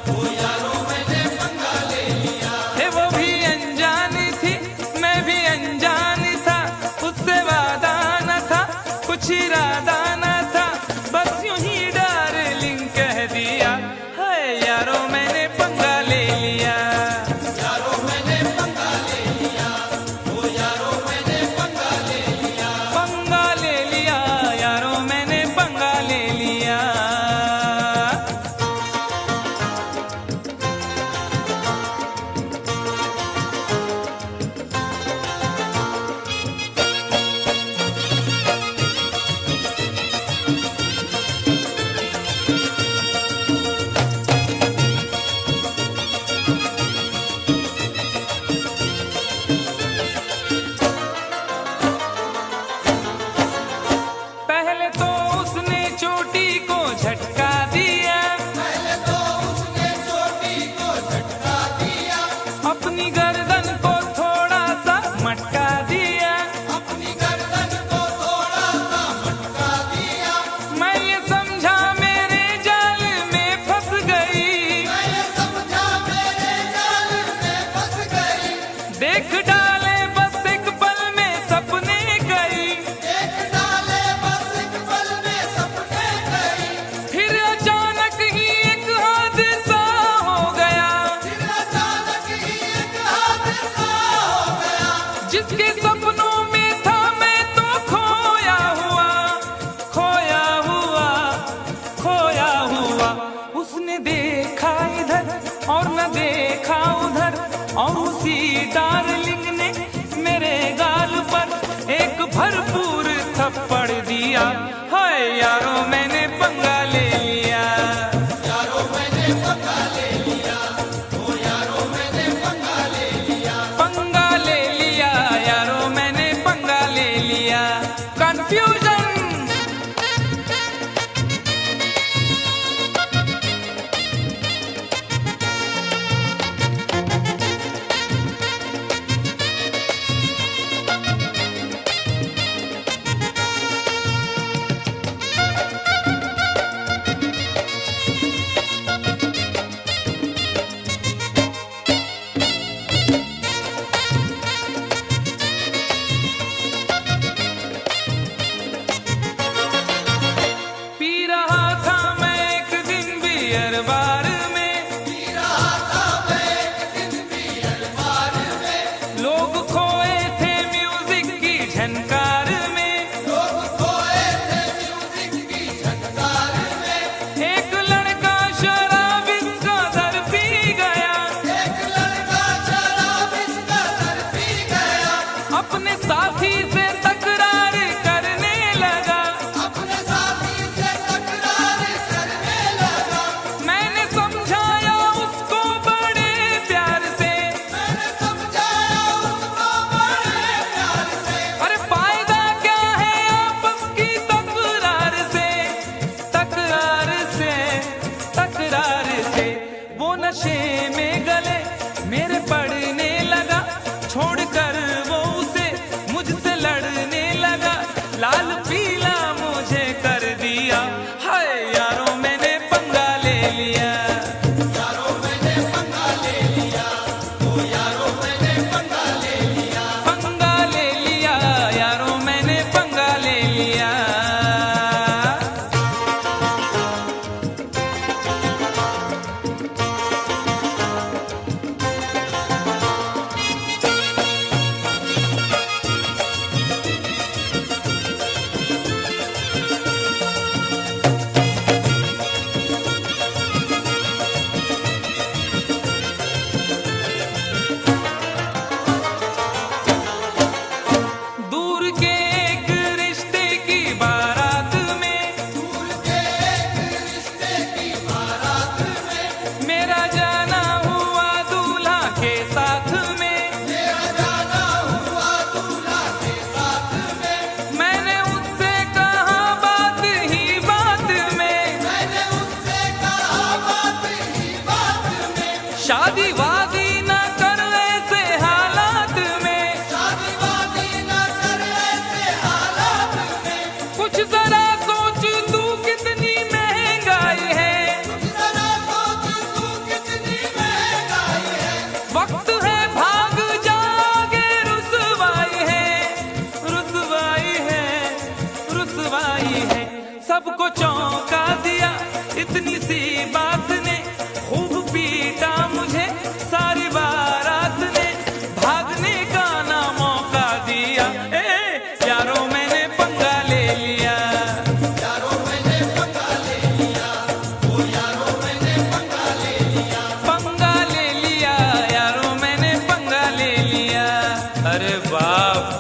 ओ यारो मैंने पंगा ले लिया। हे वो भी अनजान थी मैं भी अनजान था, उससे वादा न था कुछ इरादा न था, बस यूं ही डार्लिंग कह दिया, है यारो मैंने पंगा ले लिया, यारो मैंने पंगा ले लिया, ओ यारो मैंने पंगा ले लिया, पंगा ले लिया यारो सपनों में था मैं तो खोया हुआ, खोया हुआ, खोया हुआ। उसने देखा इधर और न देखा उधर, और उसी डार्लिंग ने मेरे गाल पर एक भरपूर थप्पड़ दिया। हाय यारो मैंने पंगा ले लिया, यारो मैंने पंगा ले लिया, ओ यारो मैंने पंगा ले लिया, पंगा ले लिया, यारो मैंने पंगा ले लिया। कंफ्यूजन बार में, पी रहा था मैं एक दिन बियर बार में, लोग खोए थे म्यूजिक की झनकार में, लोग खोए थे म्यूजिक की झनकार में। एक लड़का शराब इसका दर पी गया, एक लड़का शराब इसका दर पी गया, अपने साथी से तकरार करने लगा, अपने साथी से तकरार करने लगा। मैंने समझाया उसको बड़े प्यार से, मैंने समझाया उसको बड़े प्यार से, अरे फायदा क्या है आपस की तकरार से, तकरार से, तकरार से। वो नशे में गले मेरे पड़ने लगा, छोड़कर वो उसे मुझसे लड़ने लगा, लाल पीला मुझे कर दिया। हाय यारो मैंने पंगा ले लिया, यारो मैंने पंगा ले लिया, ओ यारो मैंने पंगा ले लिया, पंगा ले लिया, यारो मैंने पंगा ले लिया। दूर के एक रिश्ते की बारात में, दूर के एक रिश्ते की बारात में, मेरा जाना हुआ दूल्हा के साथ में, मेरा जाना हुआ दूल्हा के साथ में। मैंने उससे कहा बात ही बात में, मैंने उससे कहा बात ही बात में, शादी वादी न कर ऐसे हालात में, शादी वादी न कर ऐसे हालात में। कुछ जरा सोच तू कितनी महंगाई है, जरा सोच तू कितनी महंगाई है, वक्त है भाग जागे, रुसवाई है, रुसवाई है, रुसवाई है। सबको चौंका दिया इतनी सी बात ने, खूब पीटा मुझे सारी बारात ने, भागने का ना मौका दिया। यारो मैंने पंगा ले लिया, यारो मैंने पंगा ले लिया, ओ यारो मैंने पंगा ले लिया, पंगा ले लिया, यारो मैंने पंगा ले लिया। अरे बाप,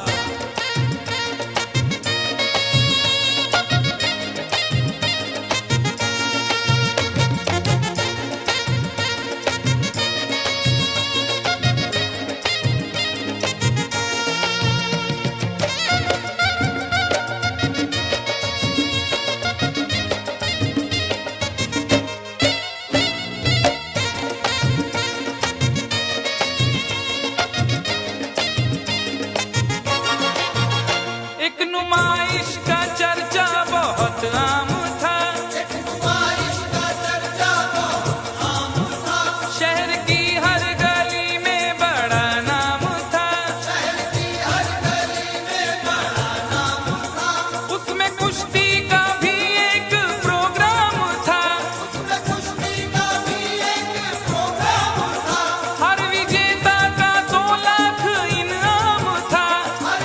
एक नुमाइश का चर्चा बहुत आम था, एक नुमाइश का चर्चा बहुत आम था, शहर की हर गली में बड़ा नाम था, शहर की हर गली में बड़ा नाम था, उसमें कुश्ती का भी एक प्रोग्राम था, उसमें कुश्ती का भी एक प्रोग्राम था, हर विजेता का 2 लाख इनाम था। हर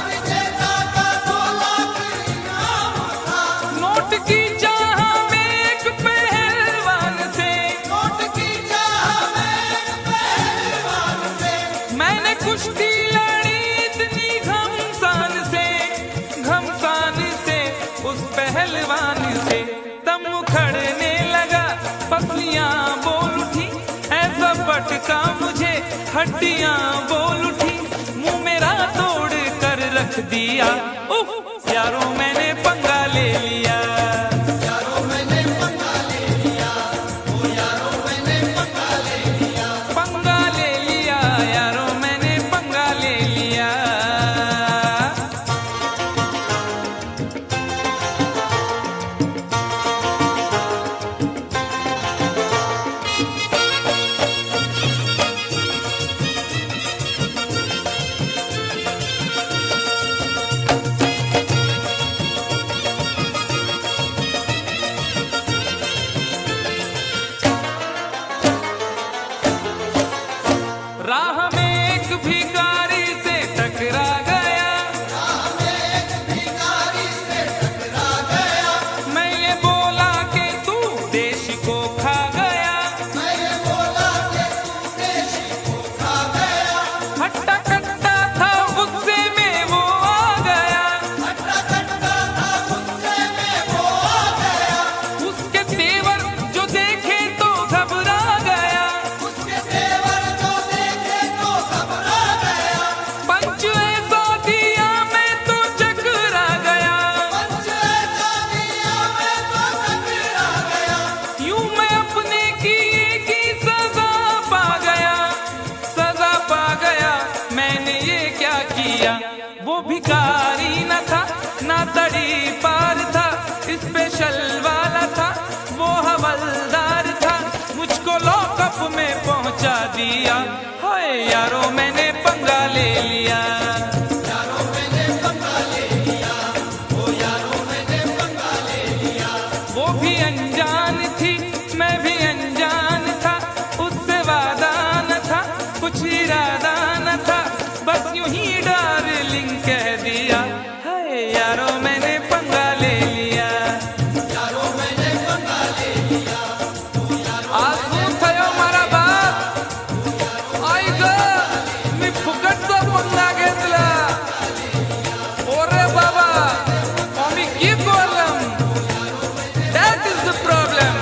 हड्डियां बोल उठी, मुंह मेरा तोड़ कर रख दिया। उफ यारों मैंने पंगा ले लिया, यारों मैंने पंगा ले लिया, ओ यारों मैंने पंगा ले लिया। पंगा ले लिया यारों मैंने पंगा ले लिया। राह में एक भिखारी से टकरा गया, राह में एक भिखारी से टकरा गया। मैं ये बोला कि तू देश को खा गया। मैं ये बोला कि तू देश को खा गया। हट्टा कट्टा था गुस्से में वो आ गया, हट्टा कट्टा था गुस्से में वो आ गया। उसके तेवर जो देखे तो घबरा गया। उसके तेवर जो देखे तो घबरा गया। पंच ऐसा दिया मैं तो चकरा गया, पंच ऐसा दिया मैं तो टकरा गया। यूं मैं अपने किए की सजा पा गया। सजा पा गया मैंने ये क्या किया। वो भिखारी न था ना तड़ी पार था, स्पेशल वाला था वो हवलदार था, मुझको लॉकअप में पहुंचा दिया। हाय यारों मैंने पंगा ले लिया, यारों मैंने पंगा ले लिया, ओ यारों मैंने पंगा ले लिया। वो भी अनजान थी मैं भी अनजान था, उससे वादा न था कुछ इरादा न था, बस यूं ही डार्लिंग कह दिया। हाय यारों मैंने पंगा ले लिया, यारों मैंने पंगा ले लिया, ओ यारों आज શું થયો મારા બાપ, आई ग मी फुकटचा पंगा घेतला. ओरे बाबा आम्ही keep problem, that is the problem.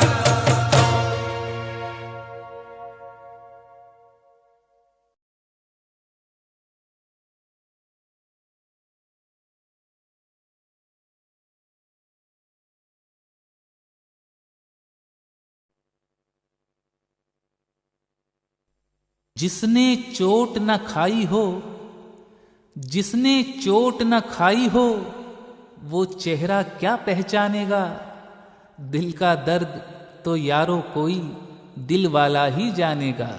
जिसने चोट न खाई हो, जिसने चोट न खाई हो, वो चेहरा क्या पहचानेगा। दिल का दर्द तो यारो कोई दिल वाला ही जानेगा।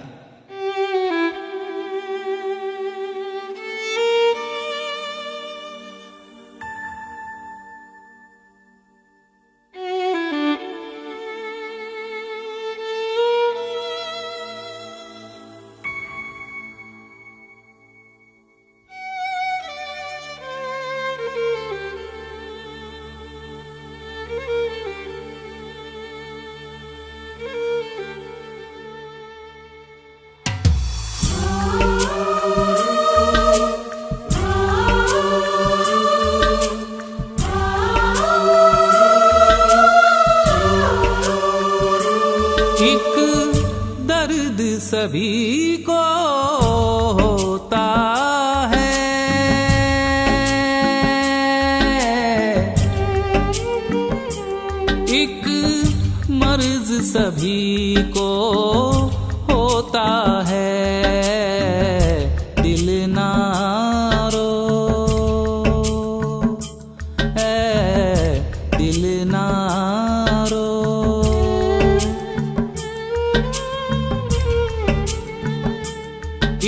एक दर्द सभी को होता है, एक मर्ज सभी को होता है। दिल ना रो दिल ना रो,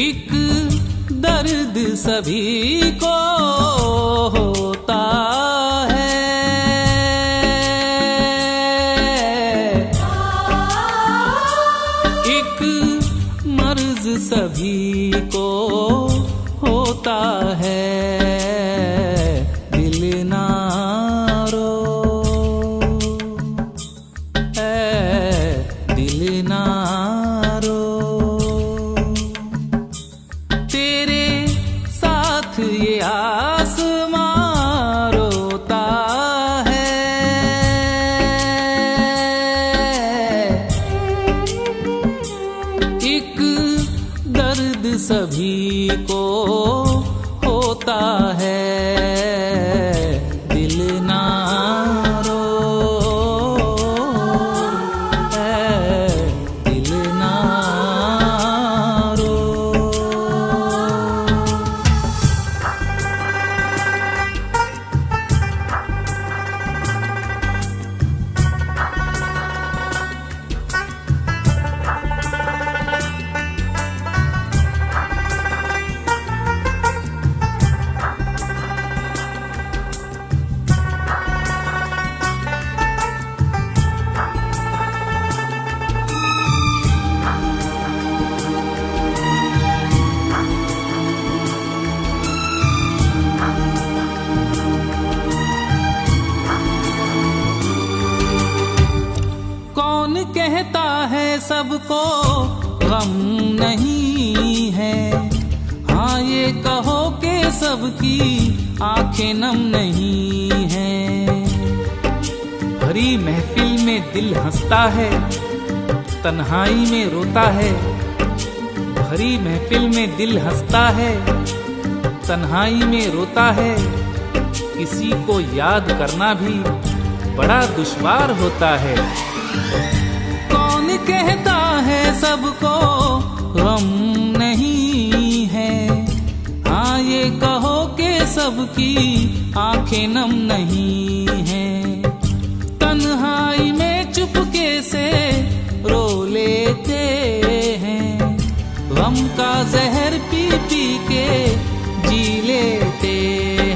एक दर्द सभी को होता है, एक मर्ज सभी को होता है। दिल ना रो दिल ना रो, तेरे साथ ये सभी को होता है, दिल ना रो, दिल ना रो। कौन कहता है सबको गम नहीं है, हाँ ये कहो कि सबकी आंखें नम नहीं है। भरी महफिल में दिल हंसता है, तन्हाई में रोता है। भरी महफिल में दिल हंसता है, तन्हाई में रोता है। किसी को याद करना भी बड़ा दुश्वार होता है। कौन कहता है सबको गम नहीं है, हाँ ये कहो कि सबकी आंखें नम नहीं है। तन्हाई में चुपके से रो लेते हैं, गम का जहर पी पी के जी लेते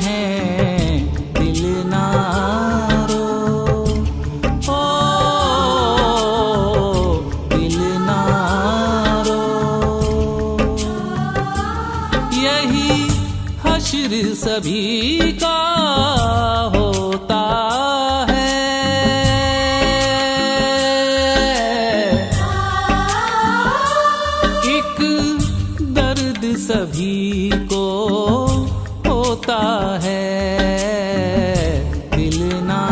हैं, दिल ना सभी का होता है। एक दर्द सभी को होता है, दिल ना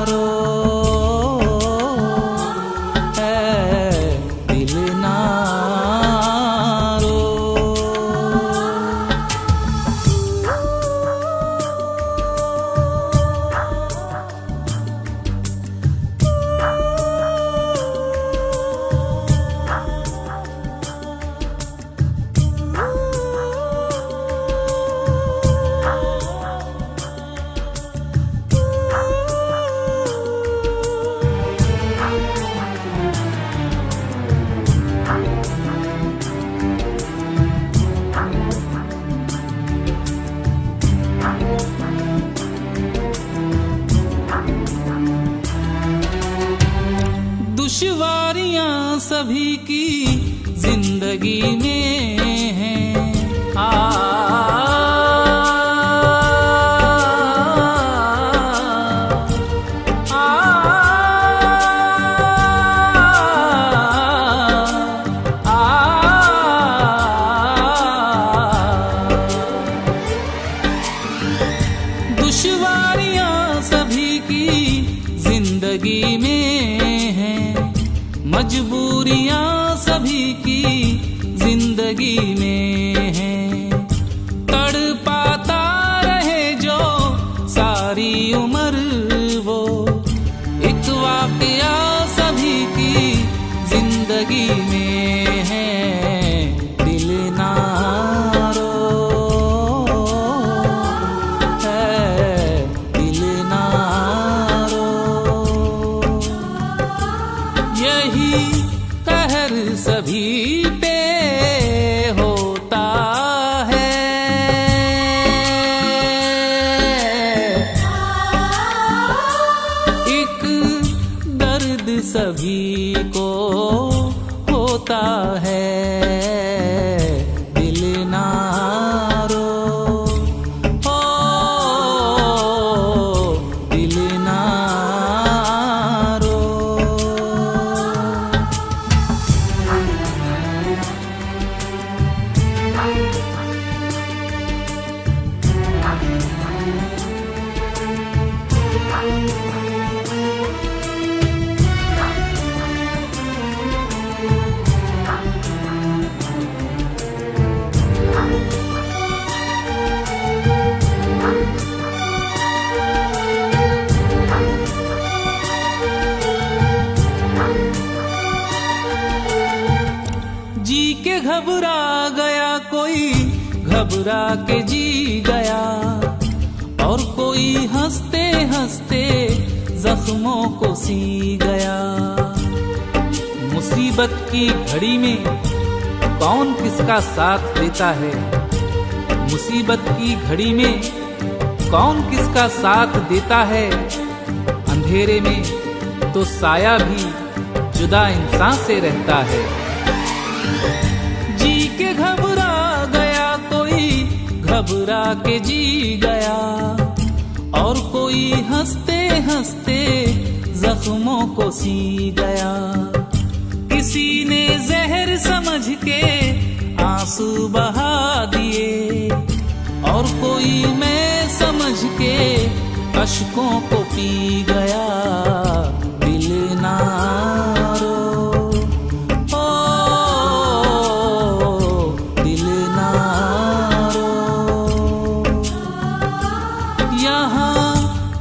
रो, दिल ना रो। दुश्वारियां सभी की जिंदगी में हैं, दुश्वारियां सभी की जिंदगी में हैं, मजबूरियां सभी की जिंदगी में हैं। तड़पाता रहे जो सारी उम्र वो एक वाकया सभी की जिंदगी में है, दिल ना रो, दिल ना रो। यही कहर सभी पे होता घबरा के जी गया, और कोई हंसते हंसते जख्मों को सी गया। मुसीबत की घड़ी में कौन किसका साथ देता है, मुसीबत की घड़ी में कौन किसका साथ देता है। अंधेरे में तो साया भी जुदा इंसान से रहता है। जी के घबरा गया कोई, घबरा के जी गया, और कोई हंसते हंसते जख्मों को सी गया। किसी ने जहर समझ के आंसू बहा दिए, और कोई मैं समझ के अश्कों को पी गया। दिल ना रो, ओ दिल ना रो, यहाँ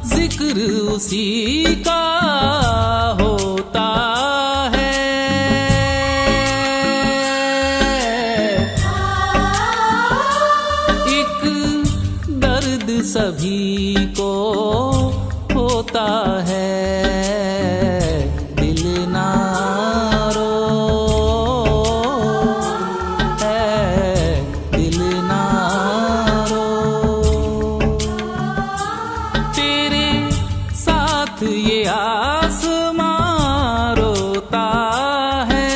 जिक्र उसी का होता है। एक दर्द सभी को होता है। दिल ना रो है, दिल ना रो, तेरे साथ ये आसमां रोता है।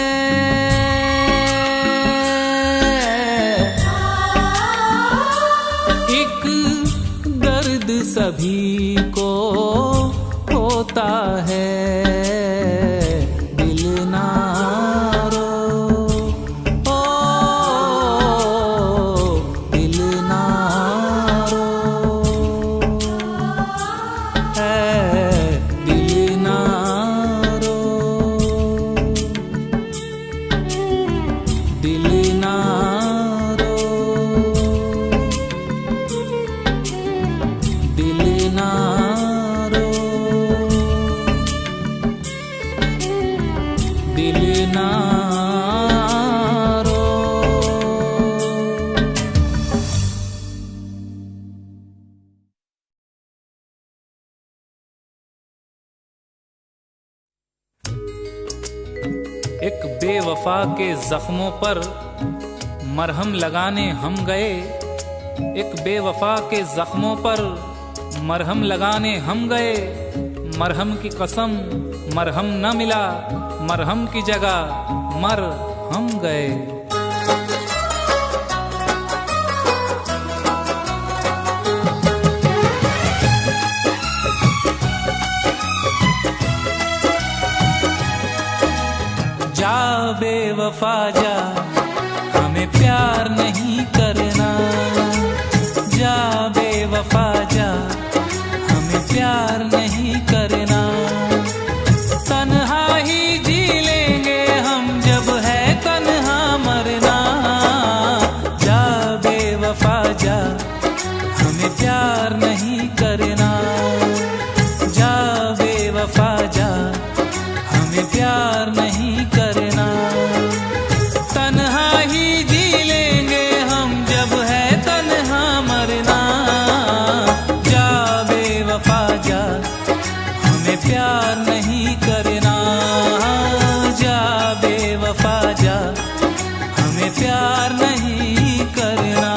एक दर्द सभी को होता है। दिल ना रो, ओ दिल ना रो है, दिल ना रो, दिल ना रो, दिल ना रो, दिल ना रो। एक बेवफा के जख्मों पर मरहम लगाने हम गए, एक बेवफा के जख्मों पर मरहम लगाने हम गए। मरहम की कसम मरहम न मिला, मरहम की जगह मर हम गए। जा बेवफा जा, हमें प्यार नहीं करना। जा बेवफा जा, हमें प्यार नहीं करना। तन्हा ही जी लेंगे हम, जब है तन्हा मरना। जा बेवफा जा, हमें प्यार नहीं करना। जा बेवफा जा, हमें प्यार नहीं करना। तन्हा ही जी लेंगे हम, जब है तन्हा मरना। जा बेवफा जा, हमें प्यार नहीं करना। जा बेवफा जा, हमें प्यार नहीं करना।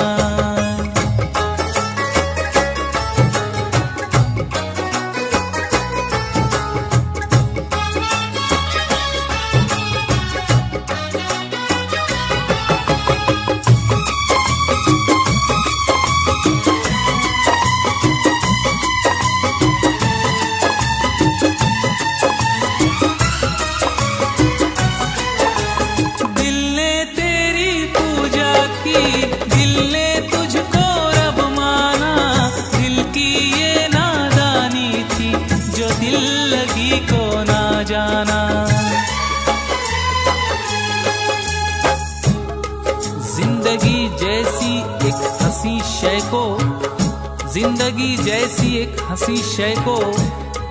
जिंदगी जैसी एक हंसी शय को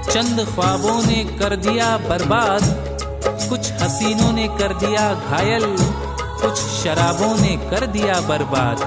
चंद ख्वाबों ने कर दिया बर्बाद। कुछ हसीनों ने कर दिया घायल, कुछ शराबों ने कर दिया बर्बाद।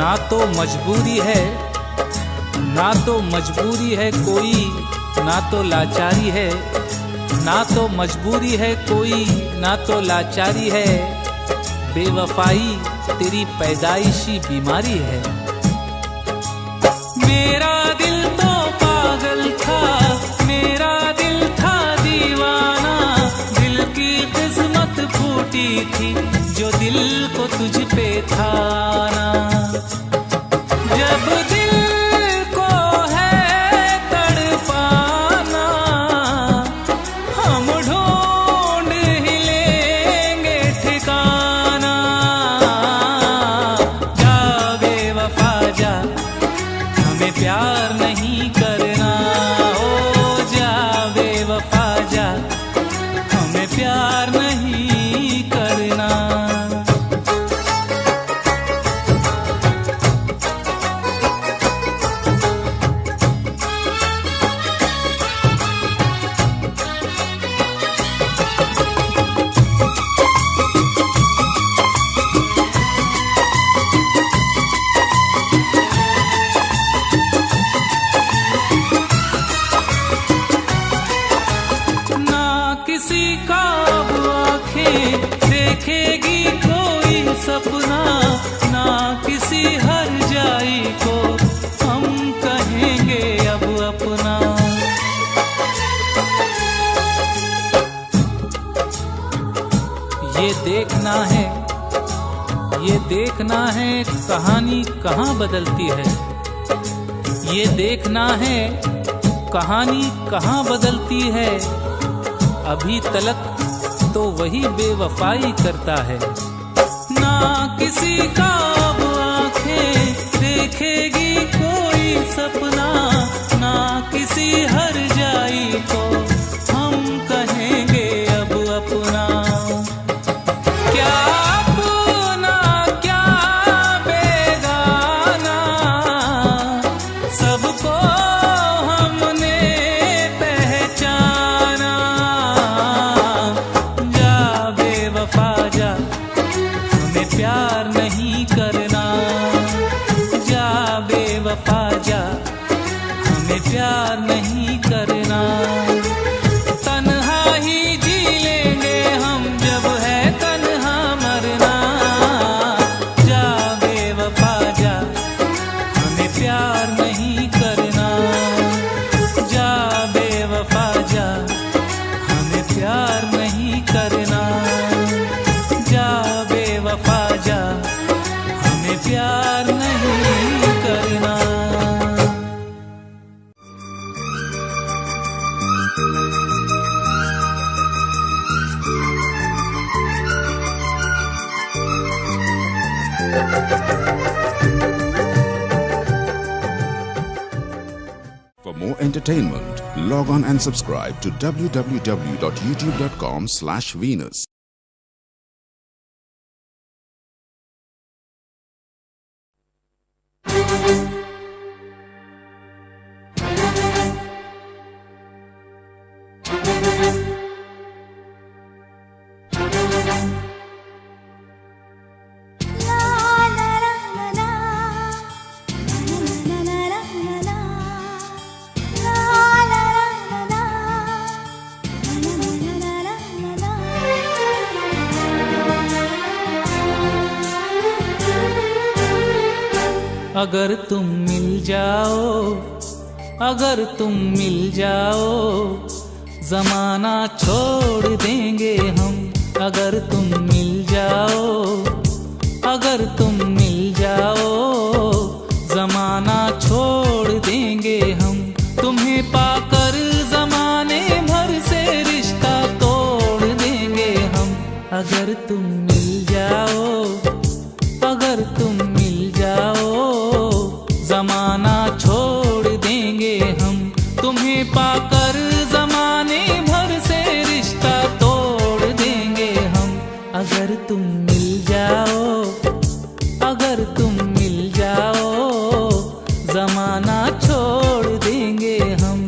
ना तो मजबूरी है, ना तो मजबूरी है कोई, ना तो लाचारी है, ना तो मजबूरी है कोई, ना तो लाचारी है, बेवफाई तेरी पैदाइशी बीमारी है। मेरा दिल तो पागल था, मेरा दिल था दीवाना, दिल की किस्मत फूटी थी जो दिल को तुझ पे था ना। जब दिल को है तड़पाना, हम ढूंढ ही लेंगे ठिकाना। जा बेवफा जा, हमें प्यार नहीं करना। ओ जा बेवफा जा, हमें प्यार नहीं करना। किसी का अब आँखें देखेगी कोई सपना, ना किसी हर जाई को हम कहेंगे अब अपना। ये देखना है, ये देखना है कहानी कहाँ बदलती है। ये देखना है कहानी कहाँ बदलती है। अभी तलक तो वही बेवफाई करता है। ना किसी का अब आँखें देखेगी कोई सपना, ना किसी हर जाई को हम कहेंगे अब अपना। क्या अपना क्या बेगाना, सबको हमने पहचाना। प्यार नहीं करना, जा बेवफा जा, हमें प्यार नहीं करना। तन्हा ही जी लेंगे हम जब है तन्हा मरना। जा बेवफा जा, हमें प्यार नहीं करना। जा बेवफा जा, हमें प्यार नहीं करना। जा बेवफा जा, हमें प्यार नहीं करना। For more entertainment, log on and subscribe to www.youtube.com/Venus. अगर तुम मिल जाओ, अगर तुम मिल जाओ, जमाना छोड़ देंगे हम। अगर तुम मिल जाओ, अगर तुम मिल जाओ, जमाना छोड़ देंगे हम। तुम्हें पाकर जमाने भर से रिश्ता तोड़ देंगे हम। अगर तुम मिल जाओ, अगर तुम मिल जाओ, जमाना छोड़ देंगे हम। तुम्हें पाकर जमाने भर से रिश्ता तोड़ देंगे हम। अगर तुम मिल जाओ, अगर तुम मिल जाओ, जमाना छोड़ देंगे हम।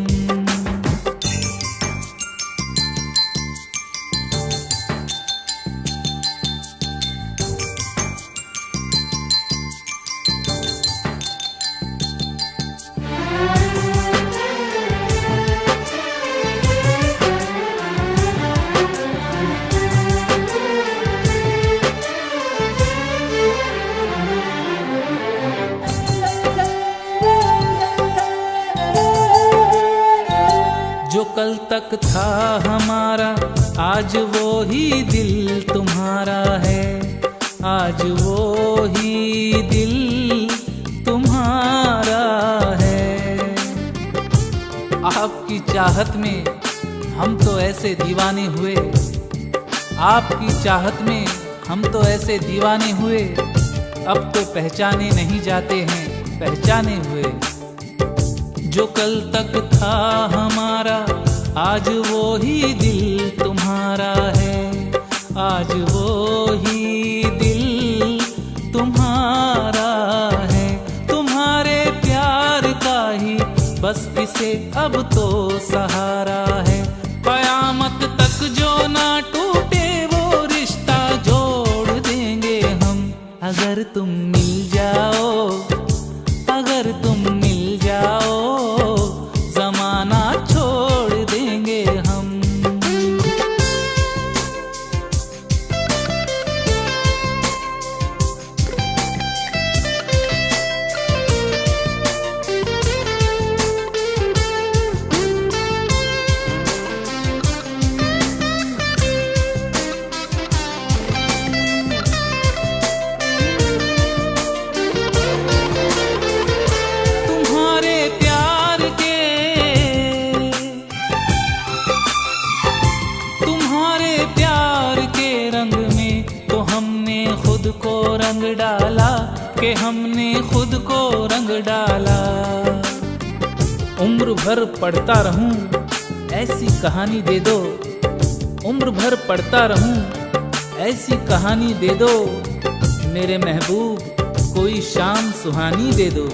तक था हमारा, आज वो ही दिल तुम्हारा है, आज वो ही दिल तुम्हारा है। आपकी चाहत में हम तो ऐसे दीवाने हुए, आपकी चाहत में हम तो ऐसे दीवाने हुए, अब तो पहचाने नहीं जाते हैं पहचाने हुए। जो कल तक था हमारा, आज वो ही दिल तुम्हारा है, आज वो ही दिल तुम्हारा है। तुम्हारे प्यार का ही बस इसे अब तो सहारा है, कयामत तक जो ना टूटे वो रिश्ता जोड़ देंगे हम। अगर तुम मिल जाओ, अगर तुम मिल जाओ, जमाना छोड़ देंगे हम। रंग डाला कि हमने खुद को रंग डाला। उम्र भर पढ़ता रहूं ऐसी कहानी दे दो, उम्र भर पढ़ता रहूं ऐसी कहानी दे दो, मेरे महबूब कोई शाम सुहानी दे दो।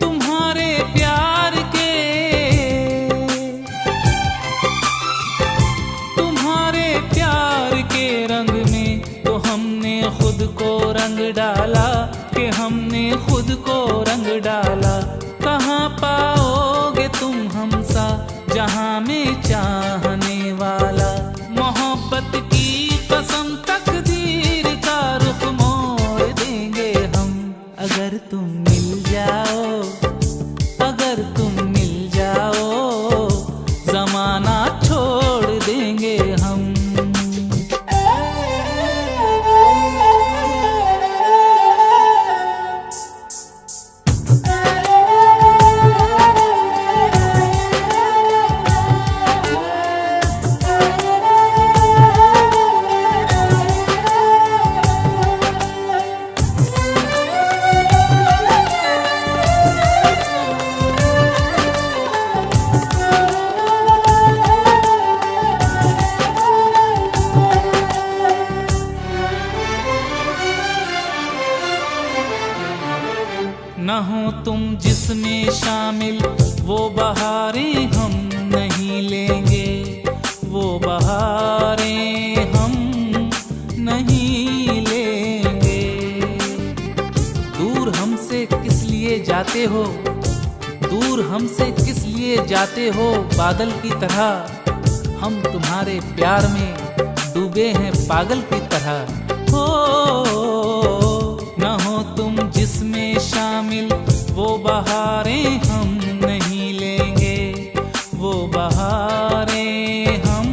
तुम्हारे प्यार के, तुम्हारे प्यार के रंग में तो हमने खुद को रंग डाला कि हमने खुद को रंग डाला। कहाँ पाओगे तुम हमसा जहाँ में चाहने वाला, मोहब्बत की कसम तकदीर का रुख मोड़ देंगे हम। अगर तुम मिल जाओ, अगर तुम मिल जाओ, जमाना छोड़ देंगे हम। न हो तुम जिसमें शामिल वो बहारें हम नहीं लेंगे, वो बहारें हम नहीं लेंगे। दूर हमसे किस लिए जाते हो, दूर हमसे किस लिए जाते हो बादल की तरह, हम तुम्हारे प्यार में डूबे हैं पागल की तरह। हो न हो तुम जिसमें शामिल वो बहारें हम नहीं लेंगे, वो बहारें हम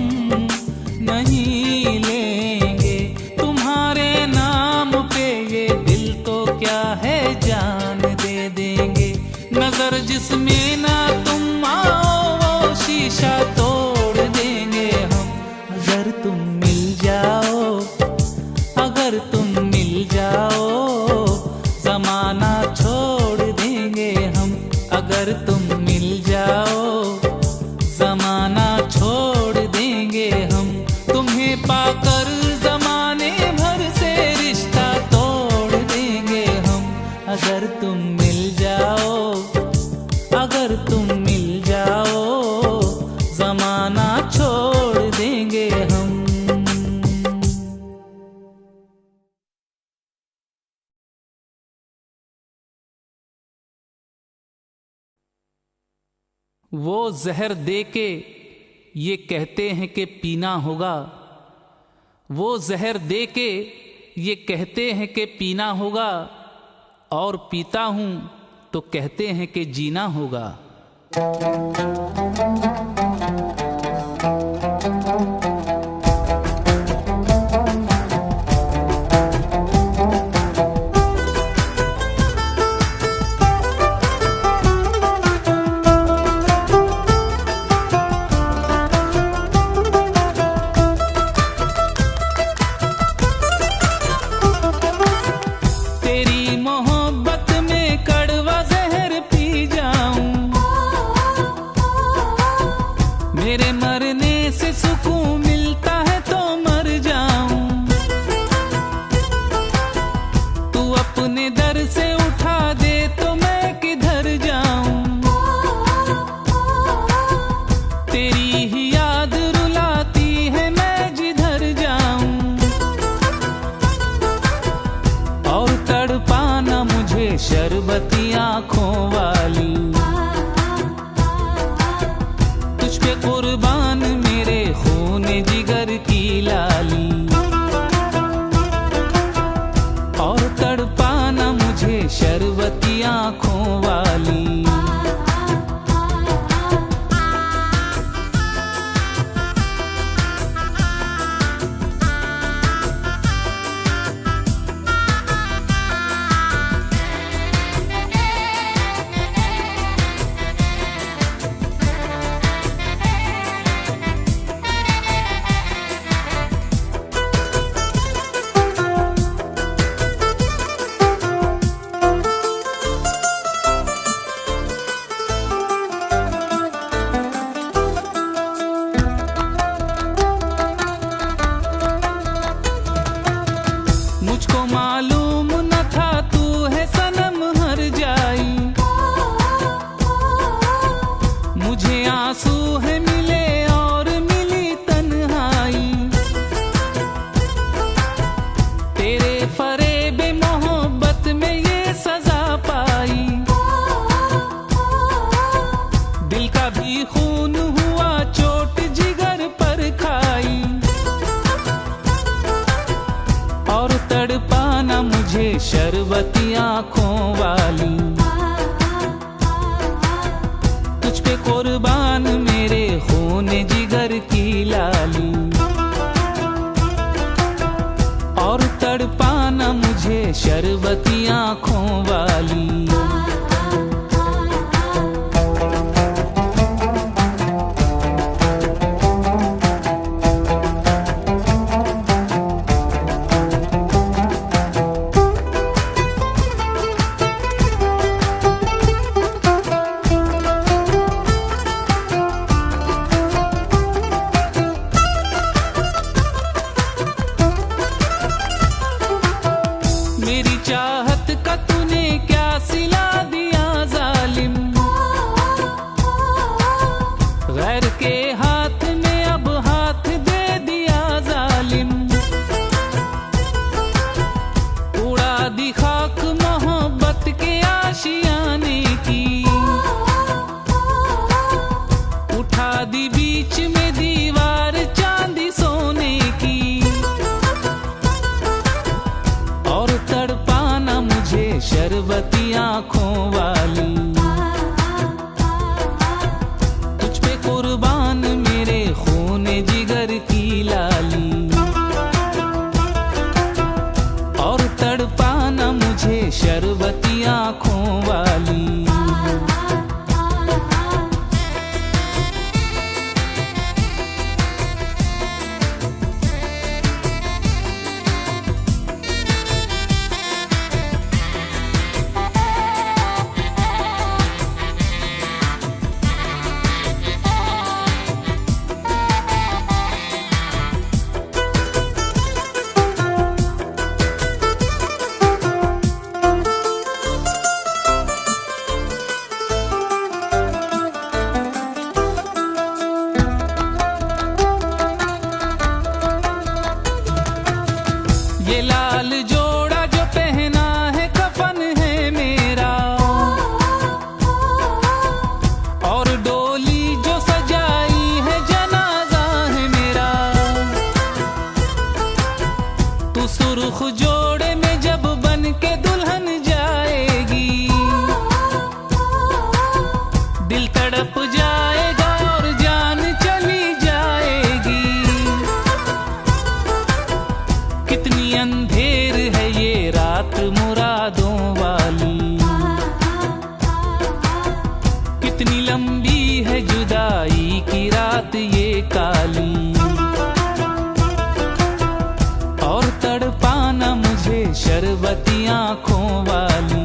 नहीं लेंगे। तुम्हारे नाम पे ये दिल तो क्या है जान दे देंगे। नजर जिसमें ना तुम आओ वो शीशा तोड़ देंगे हम। अगर तुम मिल जाओ, अगर तुम मिल जाओ, जमाना छोड़ देंगे हम। अगर तुम मिल जाओ, जमाना छोड़ देंगे हम। तुम्हें पाकर जमाने भर से रिश्ता तोड़ देंगे हम। अगर तुम मिल जाओ, अगर तुम मिल जाओ, जमाना छोड़ देंगे हम। वो जहर दे के ये कहते हैं कि पीना होगा, वो जहर दे के ये कहते हैं कि पीना होगा, और पीता हूं तो कहते हैं कि जीना होगा। लाली, और तड़पाना मुझे शरबती आंखों वाली। मुझको मालूम न था तू है सनम हर जाई, मुझे आंसू है मिले और मिली तन्हाई। तेरे फरेबे मोहब्बत में ये सजा पाई, दिल का भी खून हुआ चोट जिगर पर खाई, और तड़पाना मुझे शरबती आंखों वाली। तुझ पे कुर्बान मेरे खून जिगर की लाली, और तड़पाना मुझे शरबती आंखों वाली। मेरी चाहत का तूने क्या सिला दिया जालिम, गैर के हाथ में अब हाथ दे दिया जालिम। उड़ा दी खाक मोहब्बत के आशियाने की, उठा दी बीच में दीवार चांदी सोने की, और तड़पाना मुझे शरबती आंखों वाली। तुझ पे कुर्बान मेरे खून जिगर की लाली, और तड़पाना मुझे शरबती आंखों वाली। ये लाल जोड़ा जो पहना है कफन है मेरा, और डोली जो सजाई है जनाजा है मेरा। तू सुर्ख जोड़े में जब बन के दुल्हन जाएगी, दिल तड़प जाएगा और जान चली जाएगी। कितनी अंधेर है ये रात मुरादों वाली, कितनी लंबी है जुदाई की रात ये काली, और तड़पाना मुझे शरबती आंखों वाली।